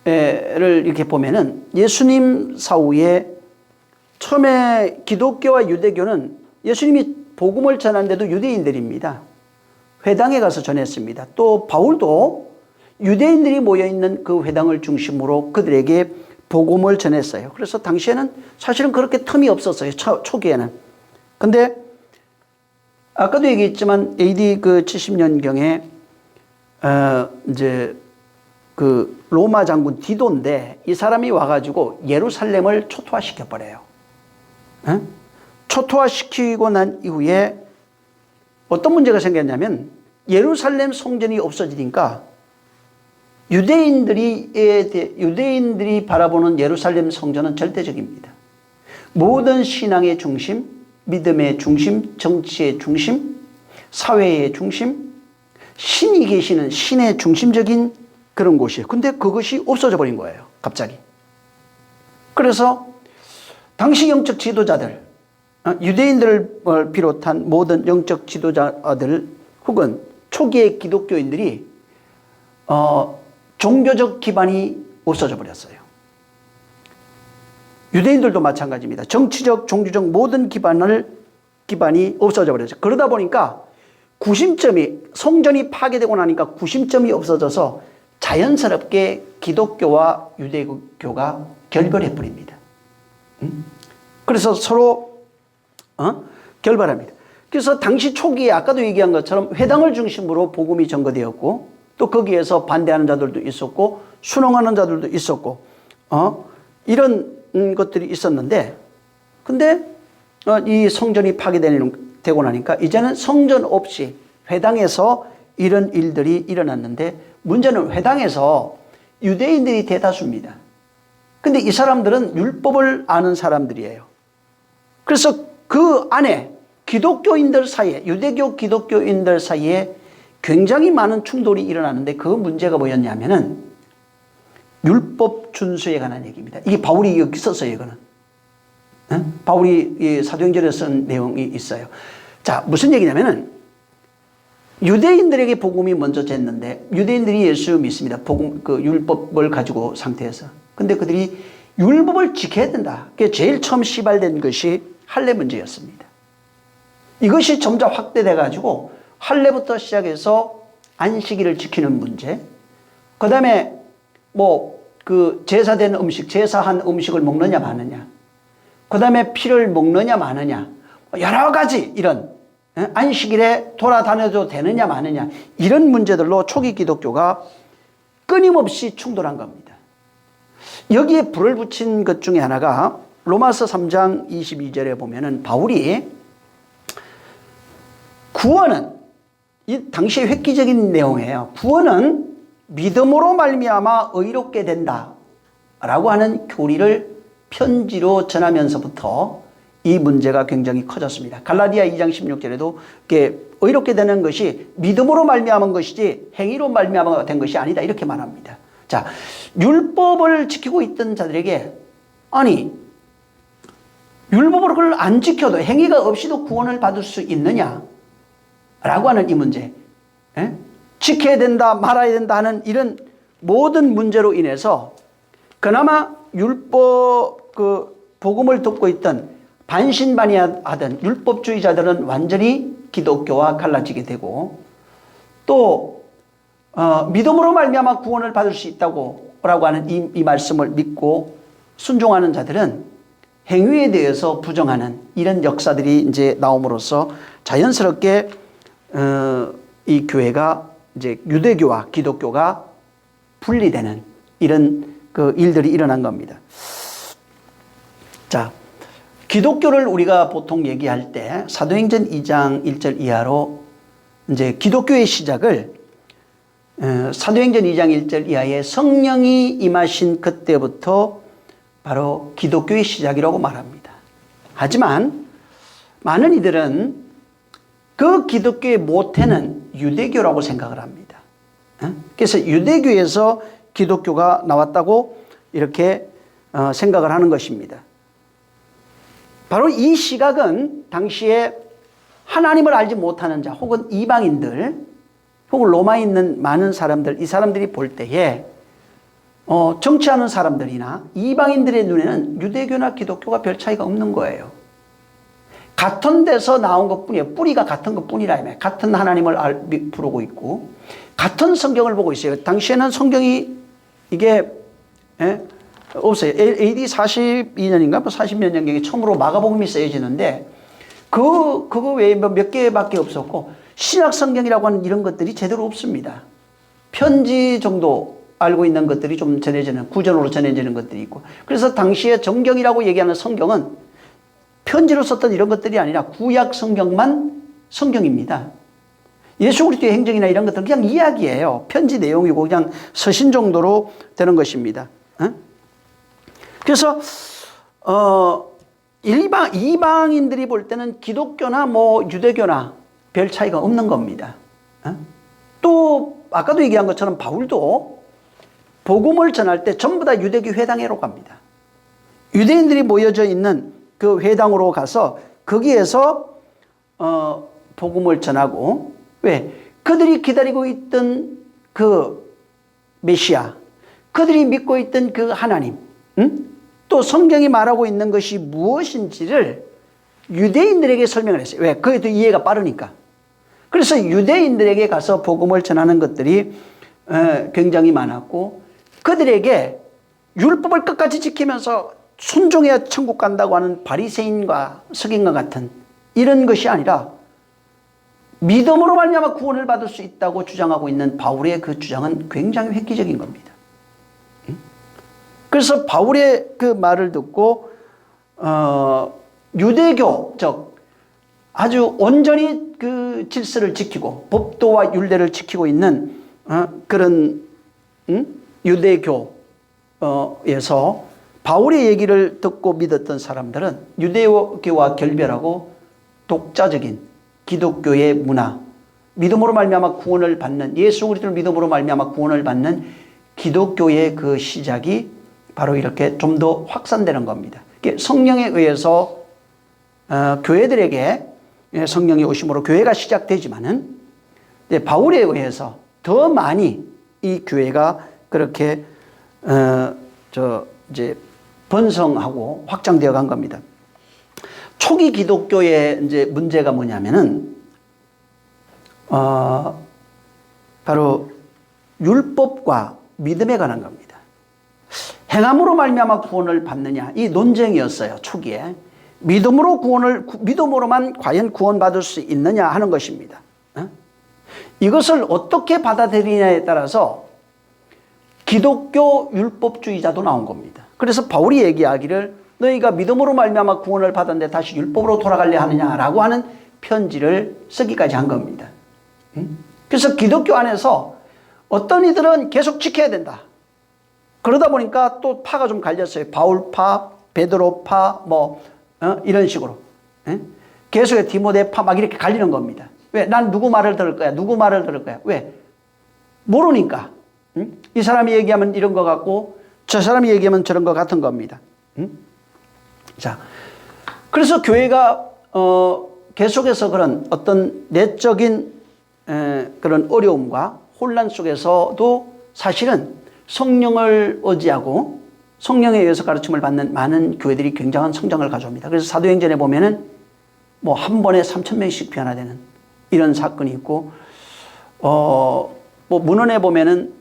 를 이렇게 보면은 예수님 사후에 처음에 기독교와 유대교는 예수님이 복음을 전하는데도 유대인들입니다. 회당에 가서 전했습니다. 또 바울도 유대인들이 모여있는 그 회당을 중심으로 그들에게 복음을 전했어요. 그래서 당시에는 사실은 그렇게 틈이 없었어요. 초기에는. 근데 아까도 얘기했지만 AD 70년경에 이제 그 로마 장군 디도인데 이 사람이 와가지고 예루살렘을 초토화시켜버려요. 초토화시키고 난 이후에 어떤 문제가 생겼냐면 예루살렘 성전이 없어지니까 유대인들이 바라보는 예루살렘 성전은 절대적입니다. 모든 신앙의 중심, 믿음의 중심, 정치의 중심, 사회의 중심, 신이 계시는 신의 중심적인 그런 곳이에요. 근데 그것이 없어져 버린 거예요. 갑자기. 그래서 당시 영적 지도자들, 유대인들을 비롯한 모든 영적 지도자들 혹은 초기의 기독교인들이 종교적 기반이 없어져 버렸어요. 유대인들도 마찬가지입니다. 정치적, 종교적 모든 기반이 없어져 버렸죠. 그러다 보니까 구심점이, 성전이 파괴되고 나니까 구심점이 없어져서 자연스럽게 기독교와 유대교가 결별해 버립니다. 그래서 서로 결별합니다. 그래서 당시 초기에 아까도 얘기한 것처럼 회당을 중심으로 복음이 전거되었고, 또 거기에서 반대하는 자들도 있었고 순응하는 자들도 있었고 이런 것들이 있었는데, 근데 이 성전이 파괴되고 나니까 이제는 성전 없이 회당에서 이런 일들이 일어났는데, 문제는 회당에서 유대인들이 대다수입니다. 근데 이 사람들은 율법을 아는 사람들이에요. 그래서 그 안에 기독교인들 사이에, 유대교 기독교인들 사이에 굉장히 많은 충돌이 일어나는데, 그 문제가 뭐였냐면은 율법 준수에 관한 얘기입니다. 이게 바울이 여기 썼어요, 이거는. 바울이 사도행전에 쓴 내용이 있어요. 자, 무슨 얘기냐면은 유대인들에게 복음이 먼저 졌는데, 유대인들이 예수 믿습니다. 율법을 가지고 상태에서. 근데 그들이 율법을 지켜야 된다. 그게 제일 처음 시발된 것이 할례 문제였습니다. 이것이 점점 확대돼 가지고 할례부터 시작해서 안식일을 지키는 문제, 그 다음에 제사된 음식, 제사한 음식을 먹느냐 마느냐, 그 다음에 피를 먹느냐 마느냐, 여러 가지 이런 안식일에 돌아다녀도 되느냐 마느냐, 이런 문제들로 초기 기독교가 끊임없이 충돌한 겁니다. 여기에 불을 붙인 것 중에 하나가 로마서 3장 22절에 보면은 바울이 구원은, 이 당시의 획기적인 내용이에요. 구원은 믿음으로 말미암아 의롭게 된다라고 하는 교리를 편지로 전하면서부터 이 문제가 굉장히 커졌습니다. 갈라디아 2장 16절에도 의롭게 되는 것이 믿음으로 말미암은 것이지 행위로 말미암아 된 것이 아니다, 이렇게 말합니다. 자, 율법을 지키고 있던 자들에게, 아니 율법을 그걸 안 지켜도 행위가 없이도 구원을 받을 수 있느냐 라고 하는 이 문제, 지켜야 된다 말아야 된다 하는 이런 모든 문제로 인해서 그나마 율법 복음을 듣고 있던 반신반의하던 율법주의자들은 완전히 기독교와 갈라지게 되고, 또 믿음으로 말미암아 구원을 받을 수 있다고 라고 하는 이 말씀을 믿고 순종하는 자들은 행위에 대해서 부정하는 이런 역사들이 이제 나옴으로써 자연스럽게 이 교회가 이제 유대교와 기독교가 분리되는 이런 일들이 일어난 겁니다. 자, 기독교를 우리가 보통 얘기할 때 사도행전 2장 1절 이하로 이제 기독교의 시작을 사도행전 2장 1절 이하에 성령이 임하신 그때부터 바로 기독교의 시작이라고 말합니다. 하지만 많은 이들은 그 기독교의 모태는 유대교라고 생각을 합니다. 그래서 유대교에서 기독교가 나왔다고 이렇게 생각을 하는 것입니다. 바로 이 시각은 당시에 하나님을 알지 못하는 자, 혹은 이방인들, 혹은 로마에 있는 많은 사람들, 이 사람들이 볼 때에 정치하는 사람들이나 이방인들의 눈에는 유대교나 기독교가 별 차이가 없는 거예요. 같은 데서 나온 것 뿐이에요. 뿌리가 같은 것 뿐이라. 같은 하나님을 부르고 있고 같은 성경을 보고 있어요. 당시에는 성경이 이게 없어요. AD 42년인가 40년 전경에 처음으로 마가복음이 쓰여지는데 그거 외에 몇 개밖에 없었고, 신약 성경이라고 하는 이런 것들이 제대로 없습니다. 편지 정도 알고 있는 것들이 좀 전해지는, 구전으로 전해지는 것들이 있고, 그래서 당시에 정경이라고 얘기하는 성경은 편지로 썼던 이런 것들이 아니라 구약 성경만 성경입니다. 예수 그리스도의 행적이나 이런 것들은 그냥 이야기예요. 편지 내용이고 그냥 서신 정도로 되는 것입니다. 그래서 이방인들이 볼 때는 기독교나 유대교나 별 차이가 없는 겁니다. 또 아까도 얘기한 것처럼 바울도 복음을 전할 때 전부 다 유대교 회당으로 갑니다. 유대인들이 모여져 있는 그 회당으로 가서 거기에서 복음을 전하고, 왜? 그들이 기다리고 있던 그 메시아, 그들이 믿고 있던 그 하나님, 또 성경이 말하고 있는 것이 무엇인지를 유대인들에게 설명을 했어요. 왜? 그게 더 이해가 빠르니까. 그래서 유대인들에게 가서 복음을 전하는 것들이 굉장히 많았고, 그들에게 율법을 끝까지 지키면서 순종해야 천국 간다고 하는 바리새인과 서기관과 같은 이런 것이 아니라 믿음으로 말미암아 구원을 받을 수 있다고 주장하고 있는 바울의 그 주장은 굉장히 획기적인 겁니다. 그래서 바울의 그 말을 듣고 유대교적 아주 온전히 그 질서를 지키고 법도와 율례를 지키고 있는 그런 유대교에서 바울의 얘기를 듣고 믿었던 사람들은 유대교와 결별하고 독자적인 기독교의 문화, 믿음으로 말미암아 구원을 받는, 예수 그리스도를 믿음으로 말미암아 구원을 받는 기독교의 그 시작이 바로 이렇게 좀 더 확산되는 겁니다. 성령에 의해서 교회들에게 성령이 오심으로 교회가 시작되지만은 바울에 의해서 더 많이 이 교회가 그렇게 이제 번성하고 확장되어 간 겁니다. 초기 기독교의 이제 문제가 뭐냐면은 바로 율법과 믿음에 관한 겁니다. 행함으로 말미암아 구원을 받느냐, 이 논쟁이었어요. 초기에 믿음으로만 과연 구원받을 수 있느냐 하는 것입니다. 이것을 어떻게 받아들이냐에 따라서 기독교 율법주의자도 나온 겁니다. 그래서 바울이 얘기하기를 너희가 믿음으로 말미암아 구원을 받았는데 다시 율법으로 돌아가려 하느냐라고 하는 편지를 쓰기까지 한 겁니다. 그래서 기독교 안에서 어떤 이들은 계속 지켜야 된다. 그러다 보니까 또 파가 좀 갈렸어요. 바울파, 베드로파, 이런 식으로. 계속해 디모데파 막 이렇게 갈리는 겁니다. 왜? 난 누구 말을 들을 거야? 누구 말을 들을 거야? 왜? 모르니까. 이 사람이 얘기하면 이런 것 같고 저 사람이 얘기하면 저런 것 같은 겁니다. 자, 그래서 교회가 계속해서 그런 어떤 내적인 그런 어려움과 혼란 속에서도 사실은 성령을 의지하고 성령에 의해서 가르침을 받는 많은 교회들이 굉장한 성장을 가져옵니다. 그래서 사도행전에 보면은 한 번에 3,000명씩 변화되는 이런 사건이 있고, 문헌에 보면은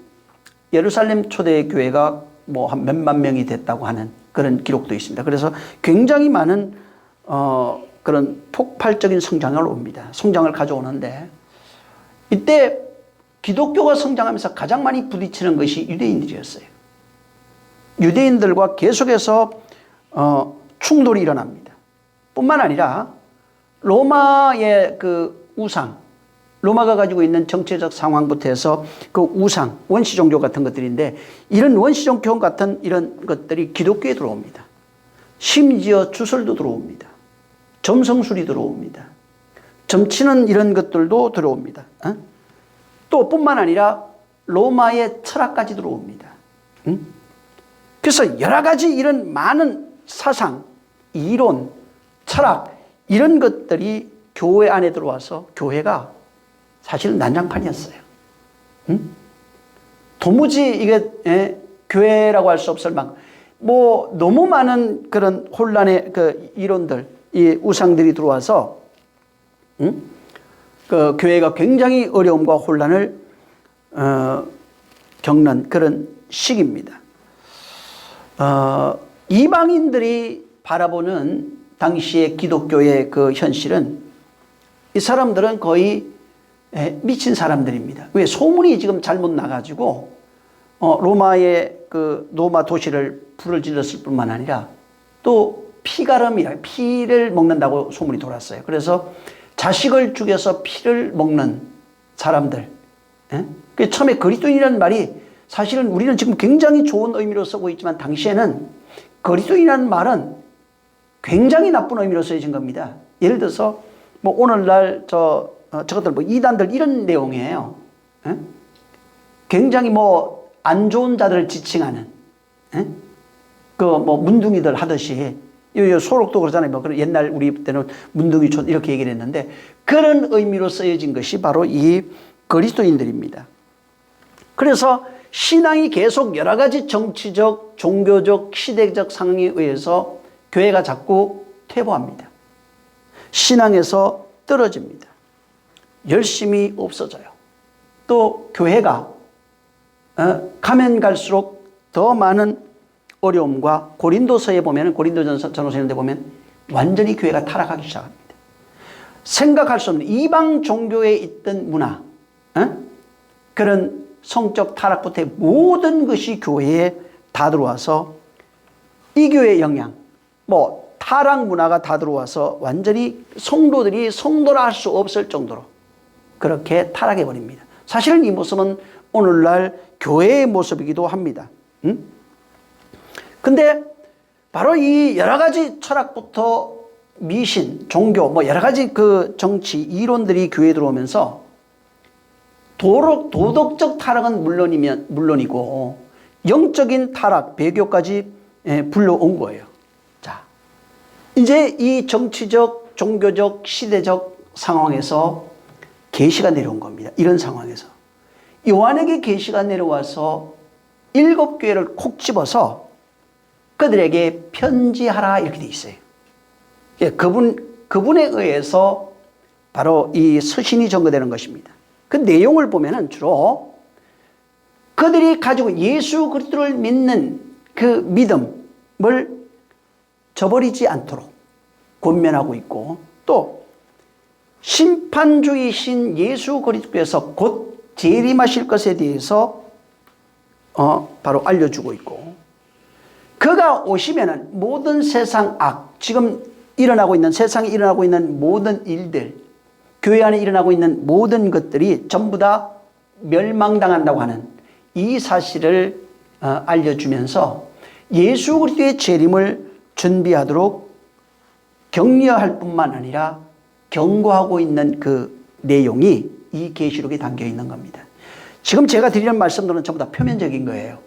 예루살렘 초대 교회가 한 몇만 명이 됐다고 하는 그런 기록도 있습니다. 그래서 굉장히 많은 그런 폭발적인 성장을 옵니다. 성장을 가져오는데, 이때 기독교가 성장하면서 가장 많이 부딪히는 것이 유대인들이었어요. 유대인들과 계속해서 충돌이 일어납니다. 뿐만 아니라 로마의 그 우상, 로마가 가지고 있는 정치적 상황부터 해서 그 우상, 원시 종교 같은 것들인데, 이런 원시 종교 같은 이런 것들이 기독교에 들어옵니다. 심지어 주설도 들어옵니다. 점성술이 들어옵니다. 점치는 이런 것들도 들어옵니다. 또 뿐만 아니라 로마의 철학까지 들어옵니다. 그래서 여러 가지 이런 많은 사상, 이론, 철학 이런 것들이 교회 안에 들어와서 교회가 사실은 난장판이었어요. 도무지 이게 교회라고 할 수 없을 만큼 너무 많은 그런 혼란의 그 이론들, 이 우상들이 들어와서 그 교회가 굉장히 어려움과 혼란을 겪는 그런 시기입니다. 이방인들이 바라보는 당시의 기독교의 그 현실은 이 사람들은 거의 미친 사람들입니다. 왜? 소문이 지금 잘못 나가지고 로마의 그 로마 도시를 불을 질렀을 뿐만 아니라 또 피를 먹는다고 소문이 돌았어요. 그래서 자식을 죽여서 피를 먹는 사람들. 처음에 그리스도인이라는 말이 사실은 우리는 지금 굉장히 좋은 의미로 쓰고 있지만 당시에는 그리스도인이라는 말은 굉장히 나쁜 의미로 쓰여진 겁니다. 예를 들어서 오늘날 저것들 이단들 이런 내용이에요. 굉장히 안 좋은 자들을 지칭하는 문둥이들 하듯이 소록도 그러잖아요. 옛날 우리 때는 문둥이 촌 이렇게 얘기를 했는데 그런 의미로 쓰여진 것이 바로 이 그리스도인들입니다. 그래서 신앙이 계속 여러 가지 정치적, 종교적, 시대적 상황에 의해서 교회가 자꾸 퇴보합니다. 신앙에서 떨어집니다. 열심이 없어져요. 또 교회가 가면 갈수록 더 많은 어려움과 고린도서에 보면, 고린도전서 이런 데 보면 완전히 교회가 타락하기 시작합니다. 생각할 수 없는 이방 종교에 있던 문화, 그런 성적 타락부터 모든 것이 교회에 다 들어와서 이 교회의 영향, 타락 문화가 다 들어와서 완전히 성도들이 성도라 할 수 없을 정도로 그렇게 타락해 버립니다. 사실은 이 모습은 오늘날 교회의 모습이기도 합니다. 근데 바로 이 여러 가지 철학부터 미신, 종교, 여러 가지 그 정치, 이론들이 교회에 들어오면서 도덕적 타락은 물론이고 영적인 타락, 배교까지 불러온 거예요. 자, 이제 이 정치적, 종교적, 시대적 상황에서 계시가 내려온 겁니다. 이런 상황에서 요한에게 계시가 내려와서 7교회를 콕 집어서 그들에게 편지하라 이렇게 돼 있어요. 그분에 의해서 바로 이 서신이 전거되는 것입니다. 그 내용을 보면은 주로 그들이 가지고 예수 그리스도를 믿는 그 믿음을 저버리지 않도록 권면하고 있고, 또 심판주이신 예수 그리스도께서 곧 재림하실 것에 대해서 바로 알려주고 있고, 그가 오시면은 모든 세상 지금 일어나고 있는, 세상에 일어나고 있는 모든 일들, 교회 안에 일어나고 있는 모든 것들이 전부 다 멸망당한다고 하는 이 사실을 알려주면서 예수 그리스도의 재림을 준비하도록 격려할 뿐만 아니라 경고하고 있는 그 내용이 이 계시록에 담겨 있는 겁니다. 지금 제가 드리는 말씀들은 전부 다 표면적인 거예요.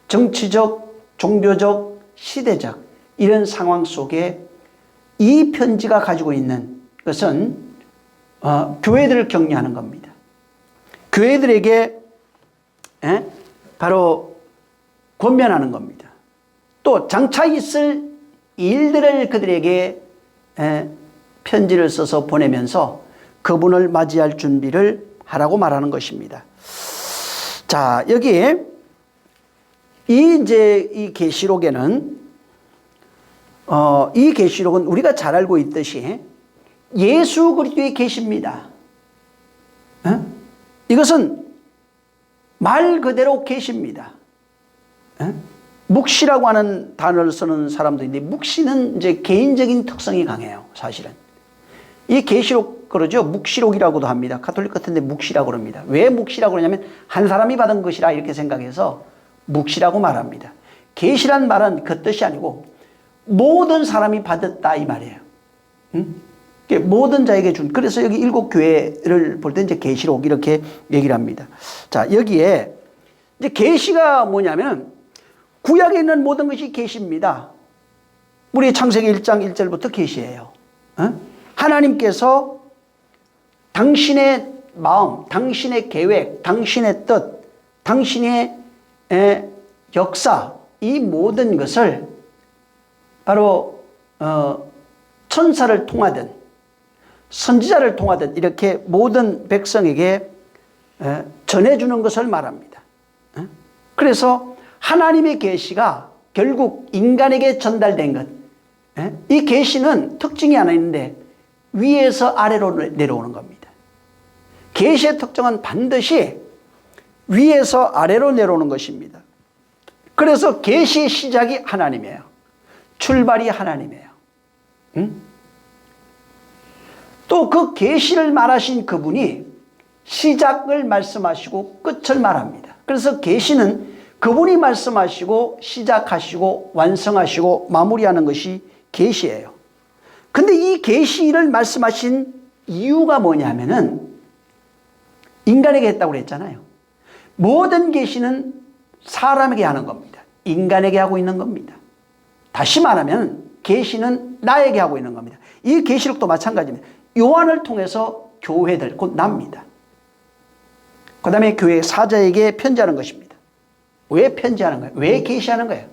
정치적, 종교적, 시대적 이런 상황 속에 이 편지가 가지고 있는 것은 교회들을 격려하는 겁니다. 교회들에게 바로 권면하는 겁니다. 또 장차 있을 일들을 그들에게 편지를 써서 보내면서 그분을 맞이할 준비를 하라고 말하는 것입니다. 자, 여기에 이 계시록에는 이 계시록은 우리가 잘 알고 있듯이 예수 그리스도의 계시입니다. 이것은 말 그대로 계시입니다. 묵시라고 하는 단어를 쓰는 사람도 있는데, 묵시는 이제 개인적인 특성이 강해요. 사실은 이 계시록 그러죠. 묵시록이라고도 합니다. 가톨릭 같은데 묵시라고 그럽니다. 왜 묵시라고 그러냐면 한 사람이 받은 것이라 이렇게 생각해서 묵시라고 말합니다. 계시란 말은 그 뜻이 아니고 모든 사람이 받았다 이 말이에요. 모든 자에게 준. 그래서 여기 7교회를 볼 때 이제 계시록 이렇게 얘기를 합니다. 자, 여기에 이제 계시가 뭐냐면 구약에 있는 모든 것이 계시입니다. 우리 창세기 1장 1절부터 계시예요. 하나님께서 당신의 마음, 당신의 계획, 당신의 뜻, 당신의 역사, 이 모든 것을 바로 천사를 통하든 선지자를 통하든 이렇게 모든 백성에게 전해주는 것을 말합니다. 그래서 하나님의 계시가 결국 인간에게 전달된 것, 이 계시는 특징이 하나 있는데 위에서 아래로 내려오는 겁니다. 계시의 특징은 반드시 위에서 아래로 내려오는 것입니다. 그래서 계시의 시작이 하나님이에요. 출발이 하나님이에요. 또 그 계시를 말하신 그분이 시작을 말씀하시고 끝을 말합니다. 그래서 계시는 그분이 말씀하시고 시작하시고 완성하시고 마무리하는 것이 계시예요. 근데 이 계시를 말씀하신 이유가 뭐냐면은 인간에게 했다고 그랬잖아요. 모든 계시는 사람에게 하는 겁니다. 인간에게 하고 있는 겁니다. 다시 말하면 계시는 나에게 하고 있는 겁니다. 이 계시록도 마찬가지입니다. 요한을 통해서 교회들 곧 납니다. 그 다음에 교회 사자에게 편지하는 것입니다. 왜 편지하는 거예요? 왜 계시하는 거예요?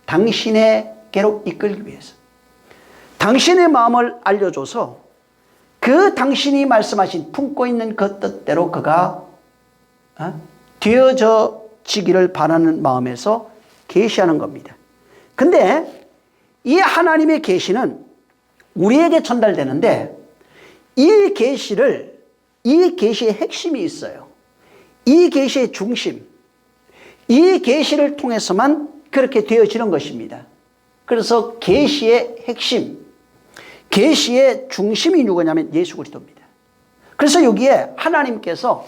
당신에게로 이끌기 위해서. 당신의 마음을 알려줘서 그 당신이 품고 있는 그 뜻대로 그가 되어지기를 바라는 마음에서 계시하는 겁니다. 근데 이 하나님의 계시는 우리에게 전달되는데 이 계시의 핵심이 있어요. 이 계시의 중심, 이 계시를 통해서만 그렇게 되어지는 것입니다. 그래서 계시의 핵심, 계시의 중심이 누구냐면 예수 그리스도입니다. 그래서 여기에 하나님께서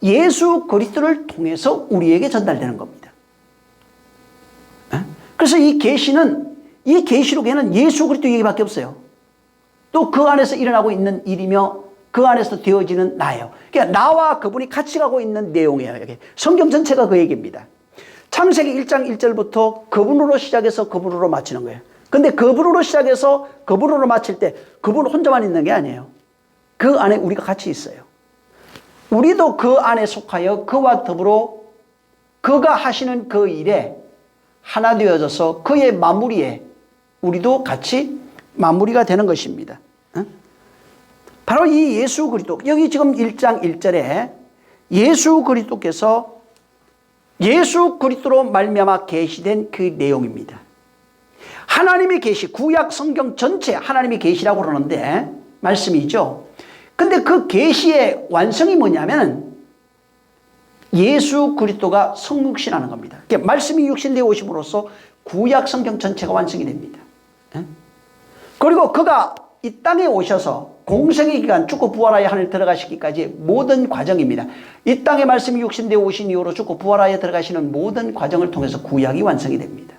예수 그리스도를 통해서 우리에게 전달되는 겁니다. 그래서 이 계시록에는 예수 그리스도 얘기밖에 없어요. 또 그 안에서 일어나고 있는 일이며 그 안에서 되어지는 나예요. 그러니까 나와 그분이 같이 가고 있는 내용이에요. 여기 성경 전체가 그 얘기입니다. 창세기 1장 1절부터 그분으로 시작해서 그분으로 마치는 거예요. 근데 그분으로 시작해서 그분으로 마칠 때 그분 혼자만 있는 게 아니에요. 그 안에 우리가 같이 있어요. 우리도 그 안에 속하여 그와 더불어 그가 하시는 그 일에 하나 되어져서 그의 마무리에 우리도 같이 마무리가 되는 것입니다. 바로 이 예수 그리스도, 여기 지금 1장 1절에 예수 그리스도께서 예수 그리스도로 말미암아 계시된 그 내용입니다. 하나님의 계시, 구약 성경 전체 하나님의 계시라고 그러는데 말씀이죠. 근데 그 계시의 완성이 뭐냐면 예수 그리스도가 성육신하는 겁니다. 그러니까 말씀이 육신되어 오심으로써 구약 성경 전체가 완성이 됩니다. 그리고 그가 이 땅에 오셔서 공생의 기간 죽고 부활하여 하늘 들어가시기까지 모든 과정입니다. 이 땅에 말씀이 육신되어 오신 이후로 죽고 부활하여 들어가시는 모든 과정을 통해서 구약이 완성이 됩니다.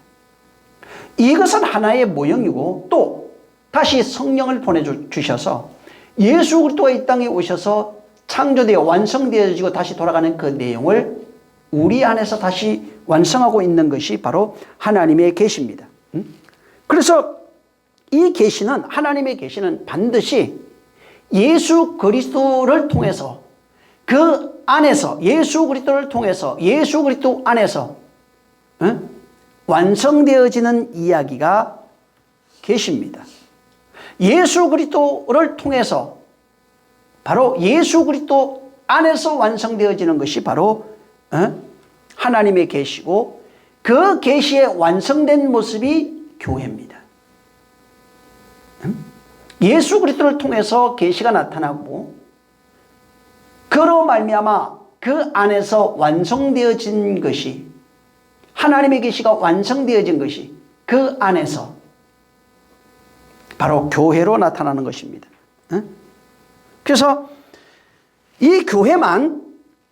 이것은 하나의 모형이고 또 다시 성령을 보내주셔서 예수 그리스도가 이 땅에 오셔서 창조되어 완성되어지고 다시 돌아가는 그 내용을 우리 안에서 다시 완성하고 있는 것이 바로 하나님의 계시입니다. 그래서 이 계시는, 하나님의 계시는 반드시 예수 그리스도를 통해서 그 안에서 예수 그리스도를 통해서 예수 그리스도 안에서 완성되어지는 이야기가 계시입니다. 예수 그리스도를 통해서 바로 예수 그리스도 안에서 완성되어지는 것이 바로 하나님의 계시고 그 계시의 완성된 모습이 교회입니다. 예수 그리스도를 통해서 계시가 나타나고 그로 말미암아 그 안에서 완성되어진 것이 하나님의 계시가 완성되어진 것이 그 안에서 바로 교회로 나타나는 것입니다. 그래서 이 교회만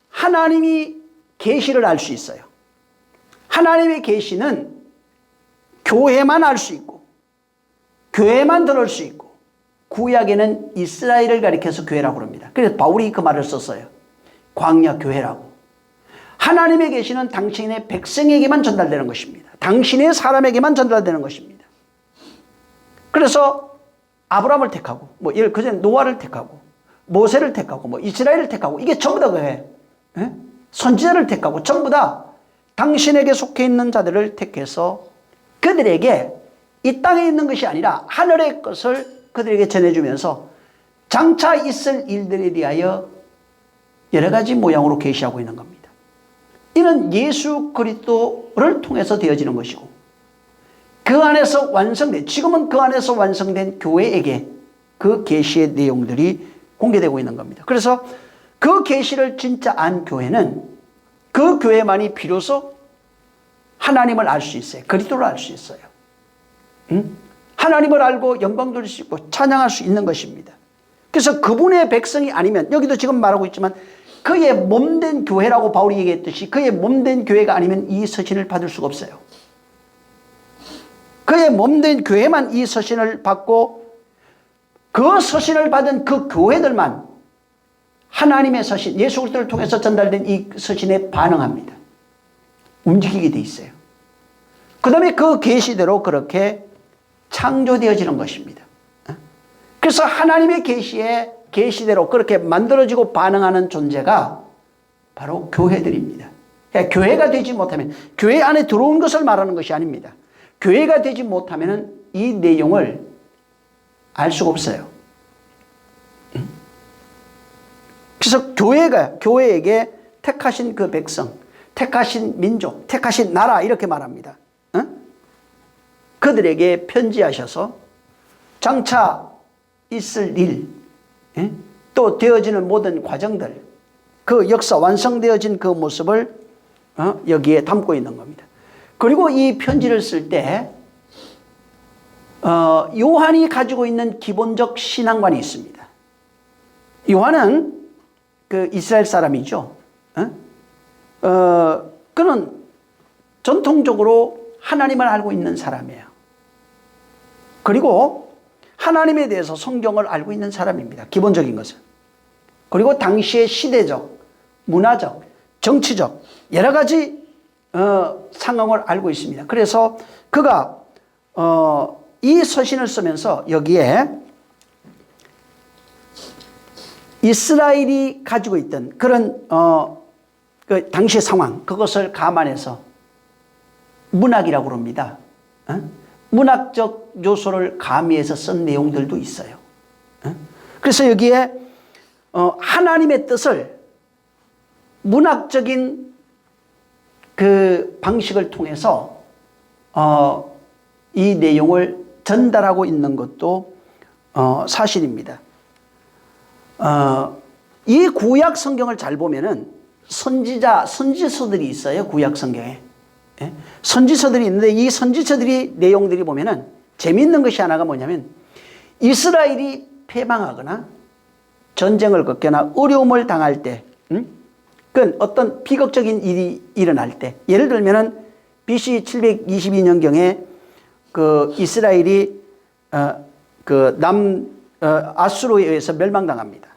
하나님이 계시를 알 수 있어요. 하나님의 계시는 교회만 알 수 있고 교회만 들을 수 있고 구약에는 이스라엘을 가리켜서 교회라고 합니다. 그래서 바울이 그 말을 썼어요. 광야 교회라고. 하나님의 계시는 당신의 백성에게만 전달되는 것입니다. 당신의 사람에게만 전달되는 것입니다. 그래서 아브라함을 택하고 그전에 노아를 택하고 모세를 택하고 이스라엘을 택하고 이게 전부 다 교회. 선지자를 택하고 전부 다 당신에게 속해 있는 자들을 택해서 그들에게 이 땅에 있는 것이 아니라 하늘의 것을 그들에게 전해주면서 장차 있을 일들에 대하여 여러 가지 모양으로 계시하고 있는 겁니다. 이는 예수 그리스도를 통해서 되어지는 것이고 그 안에서 완성된, 지금은 그 안에서 완성된 교회에게 그 계시의 내용들이 공개되고 있는 겁니다. 그래서 그 계시를 진짜 안 교회는 그 교회만이 비로소 하나님을 알 수 있어요. 그리스도를 알 수 있어요. 하나님을 알고 영광 돌릴 수 있고 찬양할 수 있는 것입니다. 그래서 그분의 백성이 아니면 여기도 지금 말하고 있지만 그의 몸된 교회라고 바울이 얘기했듯이 그의 몸된 교회가 아니면 이 서신을 받을 수가 없어요. 그의 몸된 교회만 이 서신을 받고 그 서신을 받은 그 교회들만 하나님의 서신, 예수 그리스도를 통해서 전달된 이 서신에 반응합니다. 움직이게 돼 있어요. 그 다음에 그 계시대로 그렇게 창조되어지는 것입니다. 그래서 하나님의 계시에 계시대로 그렇게 만들어지고 반응하는 존재가 바로 교회들입니다. 그러니까 교회가 되지 못하면, 교회 안에 들어온 것을 말하는 것이 아닙니다. 교회가 되지 못하면 이 내용을 알 수가 없어요. 그래서 교회에게 택하신 그 백성, 택하신 민족, 택하신 나라 이렇게 말합니다. 그들에게 편지하셔서 장차 있을 일, 또 되어지는 모든 과정들, 그 역사 완성되어진 그 모습을 여기에 담고 있는 겁니다. 그리고 이 편지를 쓸 때 요한이 가지고 있는 기본적 신앙관이 있습니다. 요한은 그 이스라엘 사람이죠. 그는 전통적으로 하나님을 알고 있는 사람이에요. 그리고 하나님에 대해서 성경을 알고 있는 사람입니다. 기본적인 것은. 그리고 당시의 시대적, 문화적, 정치적 여러 가지 상황을 알고 있습니다. 그래서 그가 이 서신을 쓰면서 여기에 이스라엘이 가지고 있던 그런 그 당시의 상황, 그것을 감안해서 문학이라고 그럽니다. 문학적 요소를 가미해서 쓴 내용들도 있어요. 그래서 여기에 하나님의 뜻을 문학적인 그 방식을 통해서 이 내용을 전달하고 있는 것도 사실입니다. 이 구약 성경을 잘 보면은 선지서들이 있어요. 구약 성경에. 선지서들이 있는데 이 선지서들이 내용들이 보면은 재미있는 것이 하나가 뭐냐면 이스라엘이 패망하거나 전쟁을 겪거나 어려움을 당할 때, 그건 어떤 비극적인 일이 일어날 때, 예를 들면은 BC 722년경에 그 이스라엘이 아수르에 의해서 멸망당합니다.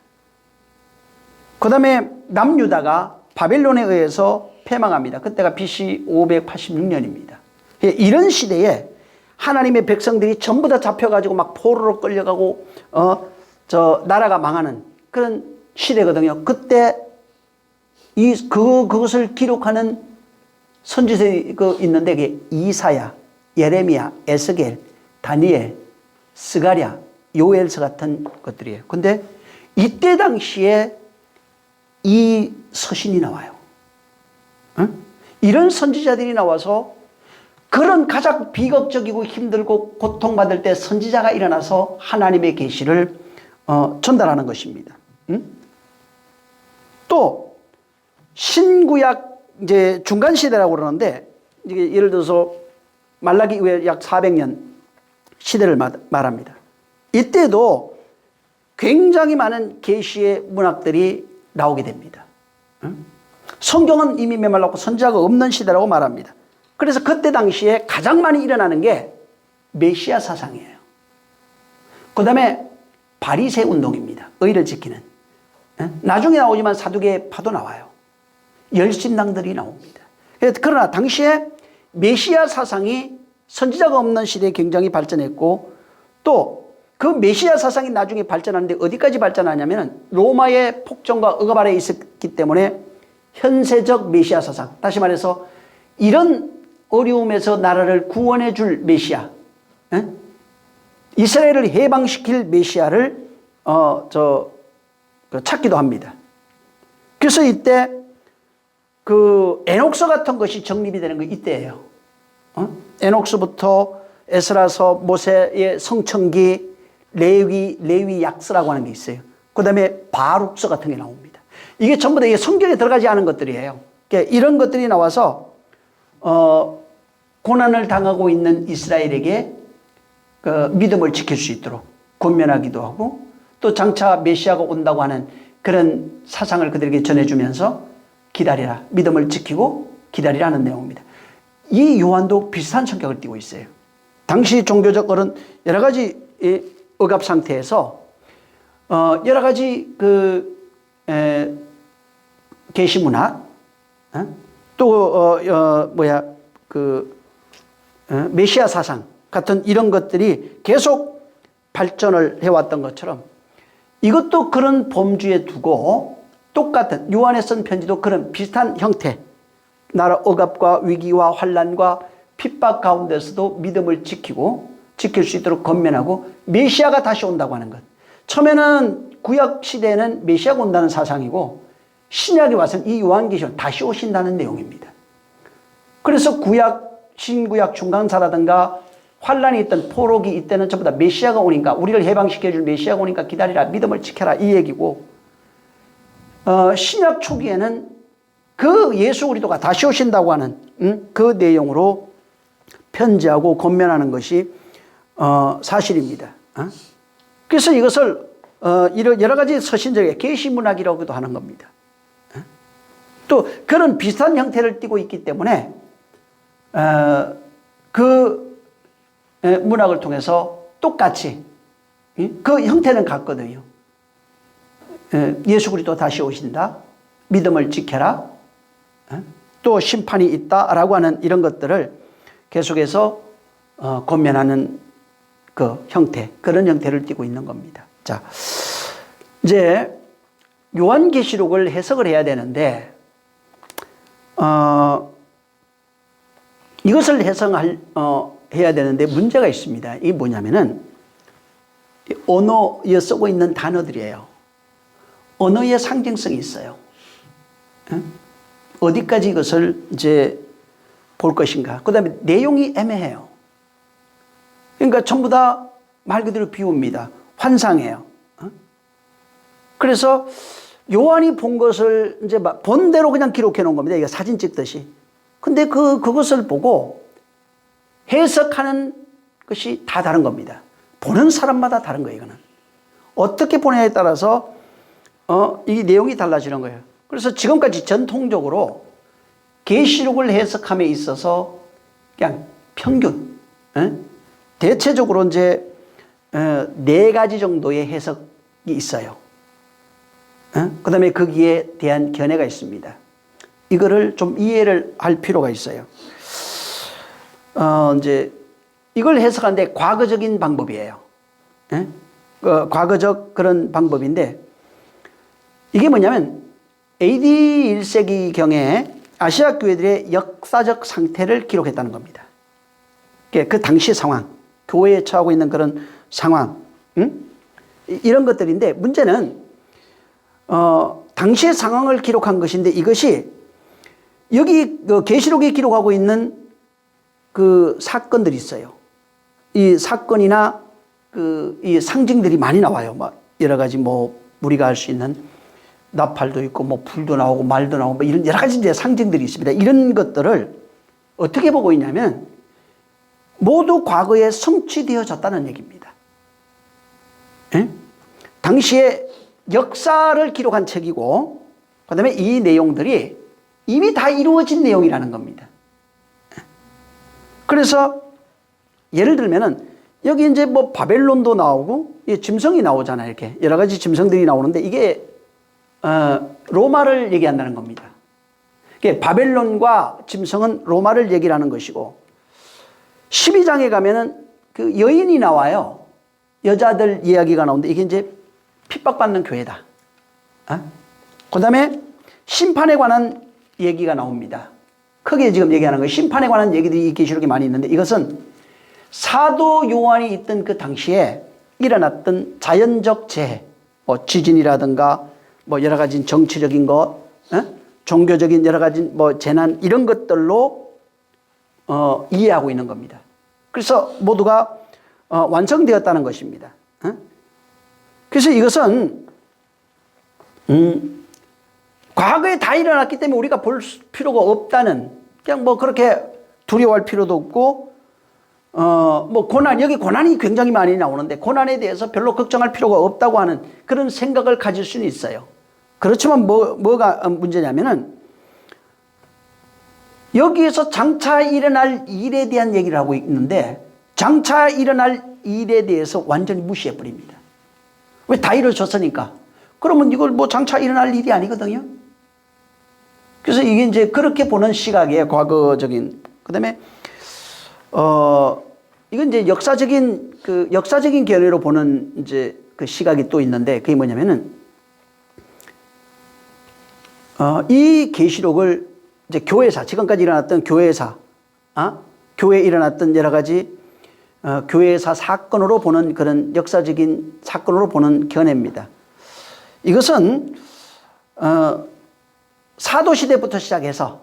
그 다음에 남유다가 바벨론에 의해서 패망합니다. 그때가 BC 586년입니다. 이런 시대에 하나님의 백성들이 전부 다 잡혀가지고 막 포로로 끌려가고 나라가 망하는 그런 시대거든요. 그때 그것을 기록하는 선지서가 있는데 그게 이사야, 예레미야, 에스겔, 다니엘, 스가랴, 요엘서 같은 것들이에요. 근데 이때 당시에 이 서신이 나와요. 이런 선지자들이 나와서 그런 가장 비극적이고 힘들고 고통받을 때 선지자가 일어나서 하나님의 계시를 전달하는 것입니다. 또 신구약 이제 중간 시대라고 그러는데 이게 예를 들어서 말라기 이후에 약 400년 시대를 말합니다. 이때도 굉장히 많은 계시의 문학들이 나오게 됩니다. 성경은 이미 메말랐고 선지자가 없는 시대라고 말합니다. 그래서 그때 당시에 가장 많이 일어나는 게 메시아 사상이에요. 그 다음에 바리새 운동입니다. 의를 지키는. 나중에 나오지만 사두개파도 나와요. 열심당들이 나옵니다. 그러나 당시에 메시아 사상이 선지자가 없는 시대에 굉장히 발전했고 또 그 메시아 사상이 나중에 발전하는데 어디까지 발전하냐면 로마의 폭정과 억압 아래에 있었기 때문에 현세적 메시아 사상, 다시 말해서 이런 어려움에서 나라를 구원해 줄 메시아, 이스라엘을 해방시킬 메시아를 찾기도 합니다. 그래서 이때 그 에녹서 같은 것이 정립이 되는 거 이때예요. 에녹서부터 에스라서, 모세의 성천기, 레위 약서라고 하는 게 있어요. 그 다음에 바룩서 같은 게 나옵니다. 이게 전부 다 성경에 들어가지 않은 것들이에요. 그러니까 이런 것들이 나와서 고난을 당하고 있는 이스라엘에게 그 믿음을 지킬 수 있도록 권면하기도 하고 또 장차 메시아가 온다고 하는 그런 사상을 그들에게 전해주면서 기다리라, 믿음을 지키고 기다리라는 내용입니다. 이 요한도 비슷한 성격을 띠고 있어요. 당시 종교적 어른 여러 가지 억압 상태에서 여러 가지 계시문학 또 메시아 사상 같은 이런 것들이 계속 발전을 해왔던 것처럼 이것도 그런 범주에 두고 똑같은 요한에 쓴 편지도 그런 비슷한 형태를 나라 억압과 위기와 환난과 핍박 가운데서도 믿음을 지킬 수 있도록 건면하고 메시아가 다시 온다고 하는 것. 처음에는 구약 시대에는 메시아가 온다는 사상이고 신약에 와서는 이 요한계시록 다시 오신다는 내용입니다. 그래서 신구약 중간사라든가 환란이 있던 포로기 이때는 전부 다 메시아가 오니까 우리를 해방시켜줄 메시아가 오니까 기다리라, 믿음을 지켜라 이 얘기고, 신약 초기에는 그 예수 그리스도가 다시 오신다고 하는 그 내용으로 편지하고 권면하는 것이 사실입니다. 그래서 이것을 여러 가지 서신적의 계시문학이라고도 하는 겁니다. 또 그런 비슷한 형태를 띠고 있기 때문에 그 문학을 통해서 똑같이 그 형태는 같거든요. 예수 그리스도 다시 오신다, 믿음을 지켜라, 또 심판이 있다라고 하는 이런 것들을 계속해서 권면하는 그 형태, 그런 형태를 띠고 있는 겁니다. 자, 이제 요한계시록을 해석을 해야 되는데 이것을 해야 되는데 문제가 있습니다. 이게 뭐냐면은 언어에 쓰고 있는 단어들이에요. 언어의 상징성이 있어요. 어디까지 이것을 이제 볼 것인가. 그 다음에 내용이 애매해요. 그러니까 전부 다 말 그대로 비유입니다. 환상이에요. 그래서 요한이 본 것을 이제 본 대로 그냥 기록해 놓은 겁니다. 이거 사진 찍듯이. 근데 그것을 보고 해석하는 것이 다 다른 겁니다. 보는 사람마다 다른 거예요, 이거는. 어떻게 보냐에 따라서, 이 내용이 달라지는 거예요. 그래서 지금까지 전통적으로 계시록을 해석함에 있어서 그냥 평균, 대체적으로 이제, 4가지 정도의 해석이 있어요. 그 다음에 거기에 대한 견해가 있습니다. 이거를 좀 이해를 할 필요가 있어요. 이제 이걸 해석하는데 과거적인 방법이에요. 과거적 그런 방법인데 이게 뭐냐면 AD 1세기경에 아시아 교회들의 역사적 상태를 기록했다는 겁니다. 그 당시 상황, 교회에 처하고 있는 그런 상황, 이런 것들인데 문제는 당시의 상황을 기록한 것인데 이것이 여기 계시록에 기록하고 있는 그 사건들이 있어요. 이 사건이나 이 상징들이 많이 나와요. 막 여러 가지 우리가 알 수 있는 나팔도 있고 불도 나오고 말도 나오고 이런 여러 가지 이제 상징들이 있습니다. 이런 것들을 어떻게 보고 있냐면 모두 과거에 성취되어졌다는 얘기입니다. 당시에 역사를 기록한 책이고 그 다음에 이 내용들이 이미 다 이루어진 내용이라는 겁니다. 그래서 예를 들면은 여기 이제 바벨론도 나오고 짐승이 나오잖아요. 이렇게 여러 가지 짐승들이 나오는데 이게 로마를 얘기한다는 겁니다. 바벨론과 짐승은 로마를 얘기를 하는 것이고 12장에 가면은 그 여인이 나와요. 여자들 이야기가 나오는데 이게 이제 핍박받는 교회다. 그 다음에 심판에 관한 얘기가 나옵니다. 크게 지금 얘기하는 거예요. 심판에 관한 얘기들이 이 계시록에 많이 있는데 이것은 사도 요한이 있던 그 당시에 일어났던 자연적 재해, 지진이라든가 여러 가지 정치적인 것, 종교적인 여러 가지 재난 이런 것들로 이해하고 있는 겁니다. 그래서 모두가 완성되었다는 것입니다. 그래서 이것은 과거에 다 일어났기 때문에 우리가 볼 필요가 없다는, 그냥 그렇게 두려워할 필요도 없고 여기 고난이 굉장히 많이 나오는데 고난에 대해서 별로 걱정할 필요가 없다고 하는 그런 생각을 가질 수는 있어요. 그렇지만 뭐가 문제냐면은 여기에서 장차 일어날 일에 대한 얘기를 하고 있는데 장차 일어날 일에 대해서 완전히 무시해 버립니다. 왜? 다 이루어졌으니까. 그러면 이걸 장차 일어날 일이 아니거든요. 그래서 이게 이제 그렇게 보는 시각이에요. 과거적인. 그 다음에 이건 이제 역사적인 견해로 보는 이제 그 시각이 또 있는데 그게 뭐냐면은 이 계시록을 이제 교회사, 지금까지 일어났던 교회사, 교회에 일어났던 여러 가지 교회사 사건으로 보는 그런 역사적인 사건으로 보는 견해입니다. 이것은 사도 시대부터 시작해서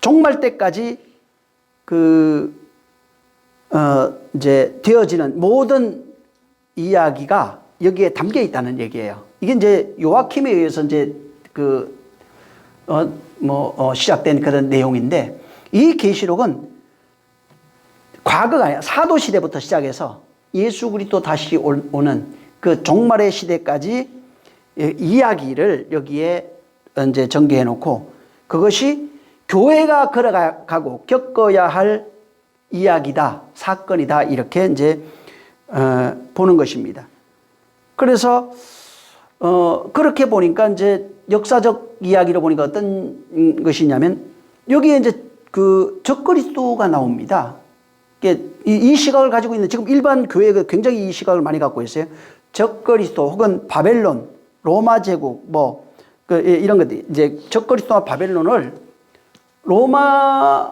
종말 때까지 이제 되어지는 모든 이야기가 여기에 담겨 있다는 얘기예요. 이게 이제 요아킴에 의해서 이제 시작된 그런 내용인데, 이 계시록은 과거가 아니라 사도 시대부터 시작해서 예수 그리스도 다시 오는 그 종말의 시대까지 이야기를 여기에 이제 전개해 놓고, 그것이 교회가 걸어가고 겪어야 할 이야기다, 사건이다, 이렇게 이제 보는 것입니다. 그래서 그렇게 보니까 이제 역사적 이야기로 보니까 어떤 것이냐면, 여기에 이제 그 적그리스도가 나옵니다. 이 시각을 가지고 있는, 지금 일반 교회가 굉장히 이 시각을 많이 갖고 있어요. 적그리스도 혹은 바벨론, 로마 제국, 이런 것들, 이제 적그리스도와 바벨론을 로마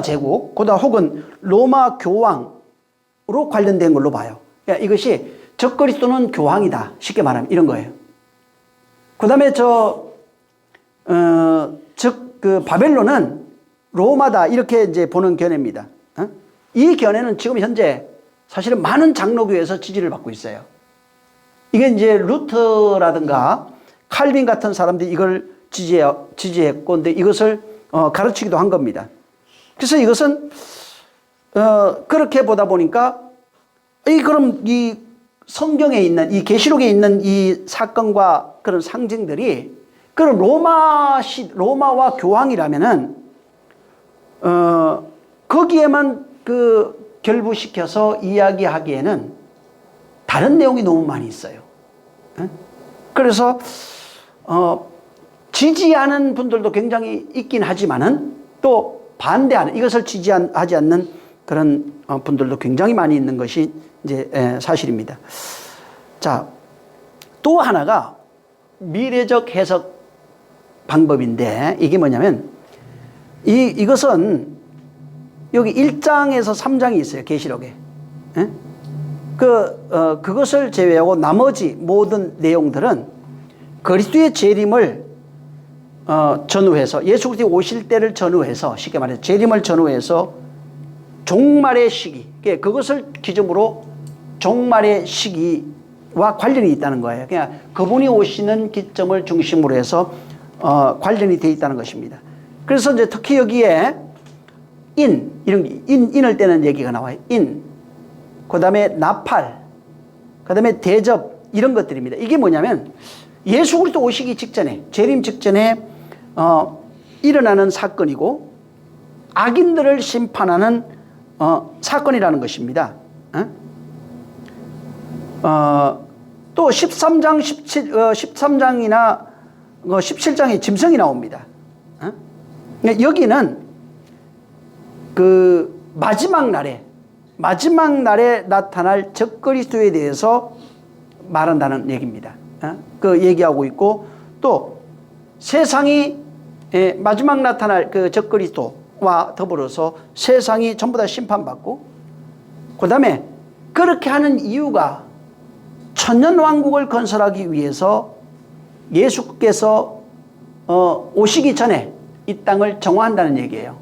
제국, 그다음 혹은 로마 교황으로 관련된 걸로 봐요. 그러니까 이것이 적그리스도는 교황이다, 쉽게 말하면 이런 거예요. 그다음에 바벨론은 로마다, 이렇게 이제 보는 견해입니다. 이 견해는 지금 현재 사실은 많은 장로교에서 지지를 받고 있어요. 이게 이제 루터라든가 칼빈 같은 사람들이 이걸 지지했고, 근데 이것을 가르치기도 한 겁니다. 그래서 이것은 그렇게 보다 보니까 그럼 이 성경에 있는, 이 계시록에 있는 이 사건과 그런 상징들이, 그럼 로마와 교황이라면은 거기에만 결부시켜서 이야기하기에는 다른 내용이 너무 많이 있어요. 그래서 지지하는 분들도 굉장히 있긴 하지만은, 또 반대하는, 이것을 지지하지 않는 그런 분들도 굉장히 많이 있는 것이 이제 사실입니다. 자, 또 하나가 미래적 해석 방법인데, 이게 뭐냐면, 이것은 여기 1장에서 3장이 있어요, 계시록에. 그것을 제외하고 나머지 모든 내용들은 그리스도의 재림을 전후해서, 예수 그리스도 오실 때를 전후해서, 쉽게 말해서 재림을 전후해서 종말의 시기, 그것을 기점으로 종말의 시기와 관련이 있다는 거예요. 그냥 그분이 오시는 기점을 중심으로 해서 관련이 되어 있다는 것입니다. 그래서 이제 특히 여기에 인을 떼는 얘기가 나와요. 그 다음에 나팔, 그 다음에 대접, 이런 것들입니다. 이게 뭐냐면 예수 그리스도 오시기 직전에, 재림 직전에 일어나는 사건이고, 악인들을 심판하는 사건이라는 것입니다. 또 13장, 13장이나 17장에 짐승이 나옵니다. 여기는 그 마지막 날에 나타날 적그리스도에 대해서 말한다는 얘기입니다. 그 얘기하고 있고, 또 세상이 마지막 나타날 그 적그리스도와 더불어서 세상이 전부 다 심판받고, 그 다음에 그렇게 하는 이유가 천년왕국을 건설하기 위해서 예수께서 오시기 전에 이 땅을 정화한다는 얘기예요.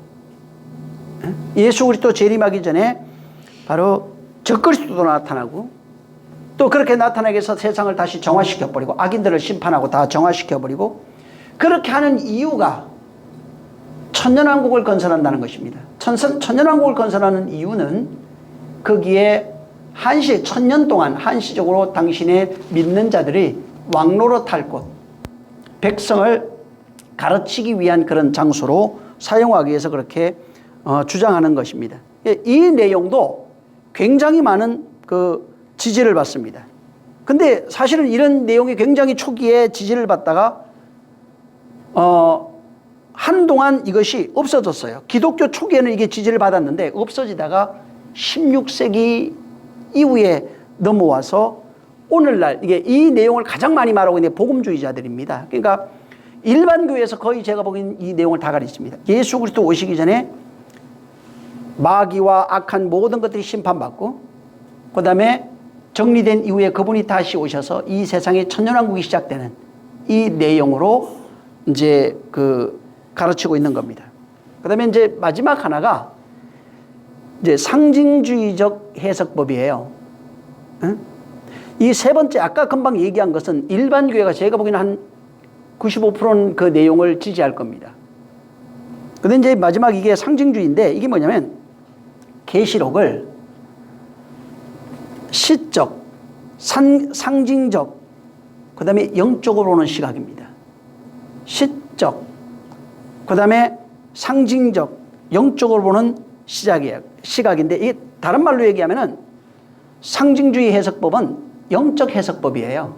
예수 그리스도 재림하기 전에 바로 적그리스도도 나타나고, 또 그렇게 나타나기 위해서 세상을 다시 정화시켜버리고, 악인들을 심판하고 다 정화시켜버리고, 그렇게 하는 이유가 천년왕국을 건설한다는 것입니다. 천년왕국을 건설하는 이유는 거기에 천년 동안 한시적으로 당신의 믿는 자들이 왕노릇 할 곳, 백성을 가르치기 위한 그런 장소로 사용하기 위해서 그렇게 주장하는 것입니다. 이 내용도 굉장히 많은 지지를 받습니다. 근데 사실은 이런 내용이 굉장히 초기에 지지를 받다가 한동안 이것이 없어졌어요. 기독교 초기에는 이게 지지를 받았는데 없어지다가 16세기 이후에 넘어와서 오늘날 이 내용을 가장 많이 말하고 있는 복음주의자들입니다. 그러니까 일반 교회에서 거의 제가 보기엔 이 내용을 다 가르칩니다. 예수 그리스도 오시기 전에 마귀와 악한 모든 것들이 심판받고, 그 다음에 정리된 이후에 그분이 다시 오셔서 이 세상의 천년왕국이 시작되는 이 내용으로 이제 가르치고 있는 겁니다. 그 다음에 이제 마지막 하나가 이제 상징주의적 해석법이에요. 응? 이 세 번째, 아까 금방 얘기한 것은 일반 교회가 제가 보기에는 한 95%는 그 내용을 지지할 겁니다. 근데 이제 마지막 이게 상징주의인데, 이게 뭐냐면 계시록을 시적, 상징적, 그 다음에 영적으로 보는 시각입니다. 시적, 그 다음에 상징적, 영적으로 보는 시각인데, 이게 다른 말로 얘기하면은 상징주의 해석법은 영적 해석법이에요.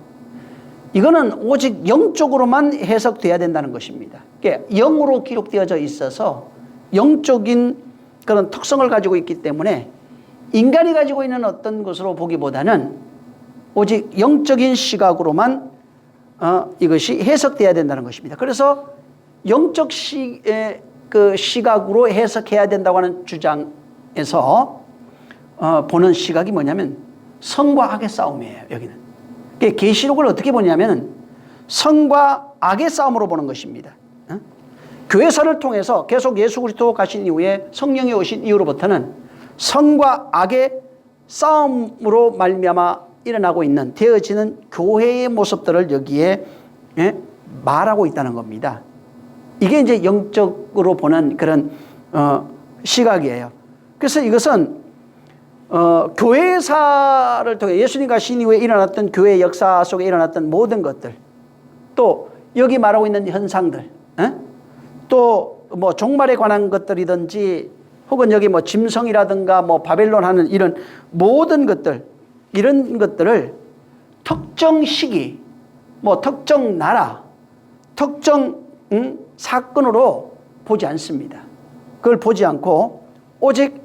이거는 오직 영적으로만 해석돼야 된다는 것입니다. 그러니까 영으로 기록되어져 있어서 영적인 그런 특성을 가지고 있기 때문에 인간이 가지고 있는 어떤 것으로 보기보다는 오직 영적인 시각으로만 이것이 해석돼야 된다는 것입니다. 그래서 영적 시각으로 해석해야 된다고 하는 주장에서 보는 시각이 뭐냐면 성과 악의 싸움이에요. 여기는 계시록을 어떻게 보냐면 성과 악의 싸움으로 보는 것입니다. 교회사를 통해서 계속 예수 그리스도 가신 이후에 성령이 오신 이후로부터는 성과 악의 싸움으로 말미암아 일어나고 있는 되어지는 교회의 모습들을 여기에 말하고 있다는 겁니다. 이게 이제 영적으로 보는 그런 시각이에요. 그래서 이것은 교회사를 통해 예수님 가신 이후에 일어났던 교회 역사 속에 일어났던 모든 것들, 또 여기 말하고 있는 현상들, 또 뭐 종말에 관한 것들이든지 혹은 여기 뭐 짐승이라든가 뭐 바벨론 하는 이런 모든 것들, 이런 것들을 특정 시기, 뭐 특정 나라, 특정 사건으로 보지 않습니다. 그걸 보지 않고 오직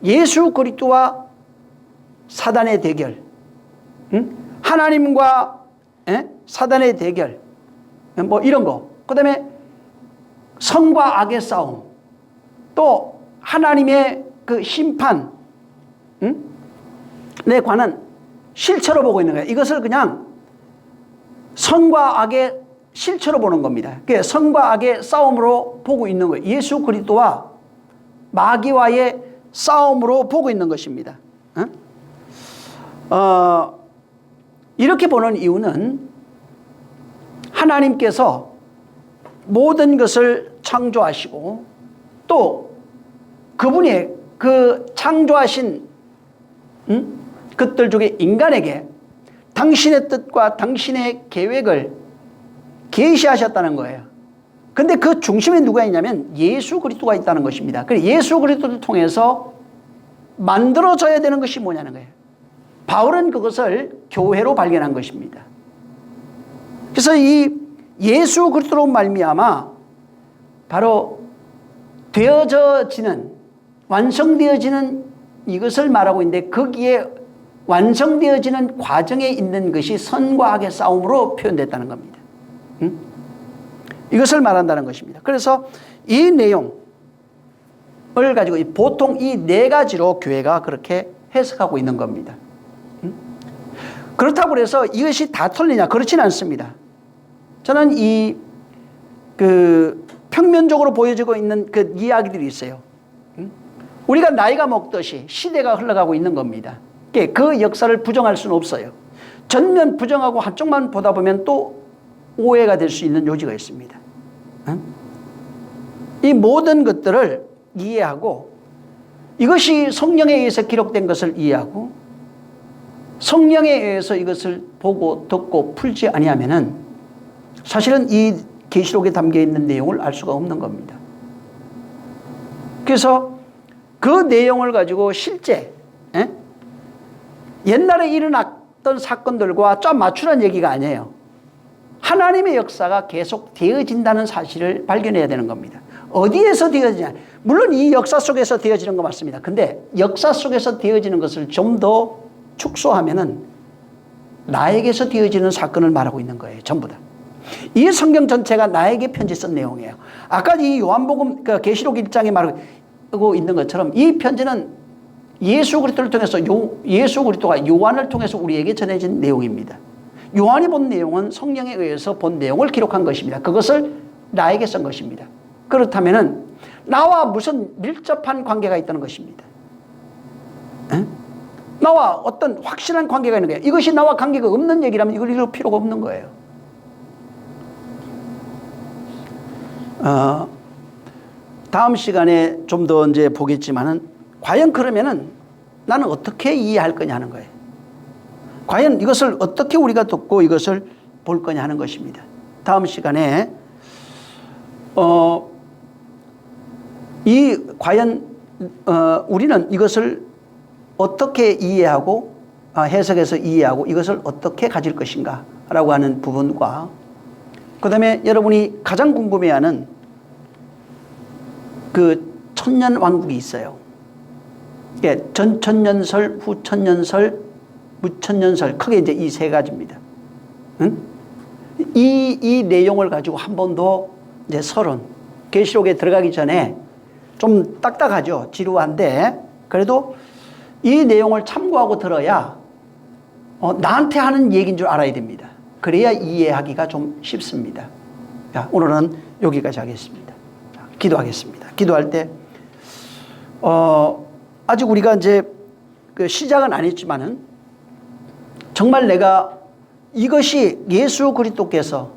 예수 그리스도와 사단의 대결, 하나님과 사단의 대결, 뭐 이런 거, 그 다음에 성과 악의 싸움, 또 하나님의 그 심판에 관한 실체로 보고 있는 거예요. 이것을 그냥 선과 악의 실체로 보는 겁니다. 그러니까 선과 악의 싸움으로 보고 있는 거예요. 예수 그리스도와 마귀와의 싸움으로 보고 있는 것입니다. 이렇게 보는 이유는 하나님께서 모든 것을 창조하시고 또 그분이 그 창조하신 것들 중에 인간에게 당신의 뜻과 당신의 계획을 계시하셨다는 거예요. 근데 그 중심에 누가 있냐면 예수 그리스도가 있다는 것입니다. 그래서 예수 그리스도를 통해서 만들어져야 되는 것이 뭐냐는 거예요. 바울은 그것을 교회로 발견한 것입니다. 그래서 이 예수 그리스도로 말미암아 바로 되어지는, 완성되어지는 이것을 말하고 있는데, 거기에 완성되어지는 과정에 있는 것이 선과 악의 싸움으로 표현됐다는 겁니다. 이것을 말한다는 것입니다. 그래서 이 내용을 가지고 보통 이 네 가지로 교회가 그렇게 해석하고 있는 겁니다. 그렇다고 해서 이것이 다 틀리냐? 그렇지는 않습니다. 저는 평면적으로 보여지고 있는 그 이야기들이 있어요. 우리가 나이가 먹듯이 시대가 흘러가고 있는 겁니다. 그 역사를 부정할 수는 없어요. 전면 부정하고 한쪽만 보다 보면 또 오해가 될 수 있는 요지가 있습니다. 이 모든 것들을 이해하고 이것이 성령에 의해서 기록된 것을 이해하고 성령에 의해서 이것을 보고 듣고 풀지 아니하면은 사실은 이 계시록에 담겨 있는 내용을 알 수가 없는 겁니다. 그래서 그 내용을 가지고 실제 옛날에 일어났던 사건들과 좀 맞추는 얘기가 아니에요. 하나님의 역사가 계속 되어진다는 사실을 발견해야 되는 겁니다. 어디에서 되어지냐? 물론 이 역사 속에서 되어지는 거 맞습니다. 근데 역사 속에서 되어지는 것을 좀 더 축소하면은 나에게서 되어지는 사건을 말하고 있는 거예요. 전부 다. 이 성경 전체가 나에게 편지 쓴 내용이에요. 아까 이 요한복음 계시록 1장에 말하고 있는 것처럼 이 편지는 예수 그리스도를 통해서 예수 그리스도가 요한을 통해서 우리에게 전해진 내용입니다. 요한이 본 내용은 성령에 의해서 본 내용을 기록한 것입니다. 그것을 나에게 쓴 것입니다. 그렇다면은 나와 무슨 밀접한 관계가 있다는 것입니다. 에? 나와 어떤 확실한 관계가 있는 거예요. 이것이 나와 관계가 없는 얘기라면 이걸 읽을 필요가 없는 거예요. 다음 시간에 좀 더 이제 보겠지만은 과연 그러면은 나는 어떻게 이해할 거냐 하는 거예요. 과연 이것을 어떻게 우리가 듣고 이것을 볼 거냐 하는 것입니다. 다음 시간에 과연 우리는 이것을 어떻게 이해하고 해석해서 이해하고 이것을 어떻게 가질 것인가 라고 하는 부분과 그 다음에 여러분이 가장 궁금해하는 그 천년왕국이 있어요. 예, 전천년설, 후천년설, 무천년설, 크게 이제 이 세 가지입니다. 응? 이 내용을 가지고 한 번 더 이제 서론, 계시록에 들어가기 전에 좀 딱딱하죠. 지루한데 그래도 이 내용을 참고하고 들어야 나한테 하는 얘기인 줄 알아야 됩니다. 그래야 이해하기가 좀 쉽습니다. 자, 오늘은 여기까지 하겠습니다. 자, 기도하겠습니다. 기도할 때 아직 우리가 이제 그 시작은 안 했지만은 정말 내가 이것이 예수 그리스도께서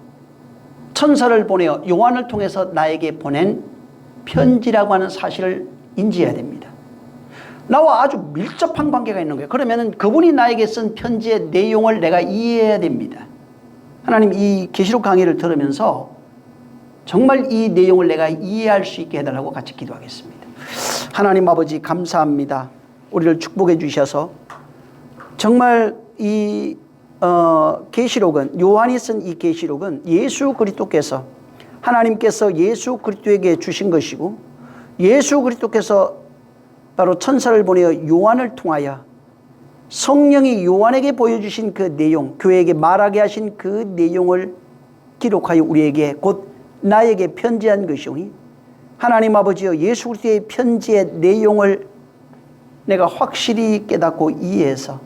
천사를 보내어 요한을 통해서 나에게 보낸 편지라고 하는 사실을 인지해야 됩니다. 나와 아주 밀접한 관계가 있는 거예요. 그러면은 그분이 나에게 쓴 편지의 내용을 내가 이해해야 됩니다. 하나님 이 계시록 강의를 들으면서 정말 이 내용을 내가 이해할 수 있게 해달라고 같이 기도하겠습니다. 하나님 아버지 감사합니다. 우리를 축복해 주셔서 정말 이 계시록은 요한이 쓴 이 계시록은 예수 그리스도께서 하나님께서 예수 그리스도에게 주신 것이고 예수 그리스도께서 바로 천사를 보내어 요한을 통하여 성령이 요한에게 보여주신 그 내용, 교회에게 말하게 하신 그 내용을 기록하여 우리에게 곧 나에게 편지한 것이오니 하나님 아버지여 예수 그리스도의 편지의 내용을 내가 확실히 깨닫고 이해해서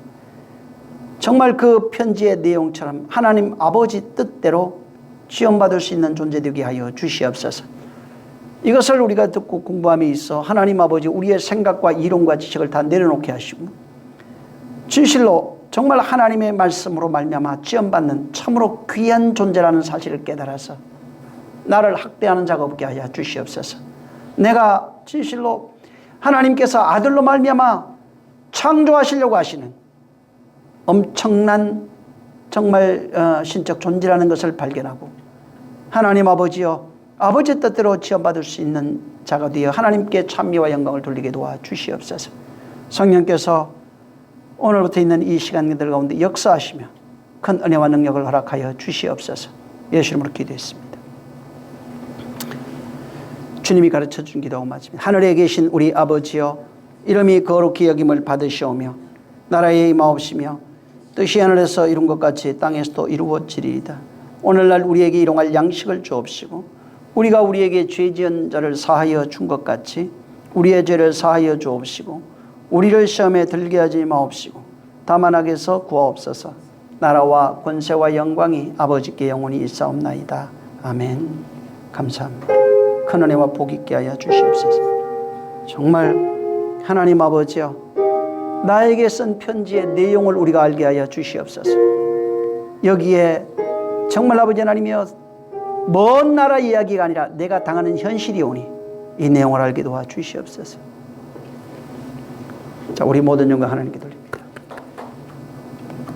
정말 그 편지의 내용처럼 하나님 아버지 뜻대로 지원받을 수 있는 존재 되게 하여 주시옵소서. 이것을 우리가 듣고 공부함에 있어 하나님 아버지 우리의 생각과 이론과 지식을 다 내려놓게 하시고 진실로 정말 하나님의 말씀으로 말미암아 지원받는 참으로 귀한 존재라는 사실을 깨달아서 나를 학대하는 자가 없게 하여 주시옵소서. 내가 진실로 하나님께서 아들로 말미암아 창조하시려고 하시는 엄청난 정말 신적 존재라는 것을 발견하고 하나님 아버지여 아버지 뜻대로 지원받을 수 있는 자가 되어 하나님께 찬미와 영광을 돌리게 도와 주시옵소서. 성령께서 오늘부터 있는 이 시간들 가운데 역사하시며 큰 은혜와 능력을 허락하여 주시옵소서. 예수 이름으로 기도했습니다. 주님이 가르쳐 준 기도하고 마칩니다. 하늘에 계신 우리 아버지여 이름이 거룩히 여김을 받으시오며 나라에 임하옵시며 뜻이 하늘에서 이룬 것 같이 땅에서도 이루어지리이다. 오늘날 우리에게 일용할 양식을 주옵시고 우리가 우리에게 죄 지은 자를 사하여 준 것 같이 우리의 죄를 사하여 주옵시고 우리를 시험에 들게 하지 마옵시고 다만 악에서 구하옵소서. 나라와 권세와 영광이 아버지께 영원히 있사옵나이다. 아멘. 감사합니다. 큰 은혜와 복 있게 하여 주시옵소서. 정말 하나님 아버지여 나에게 쓴 편지의 내용을 우리가 알게 하여 주시옵소서. 여기에 정말 아버지 하나님이여 먼 나라 이야기가 아니라 내가 당하는 현실이 오니 이 내용을 알게 도와 주시옵소서. 자, 우리 모든 영광 하나님께 돌립니다.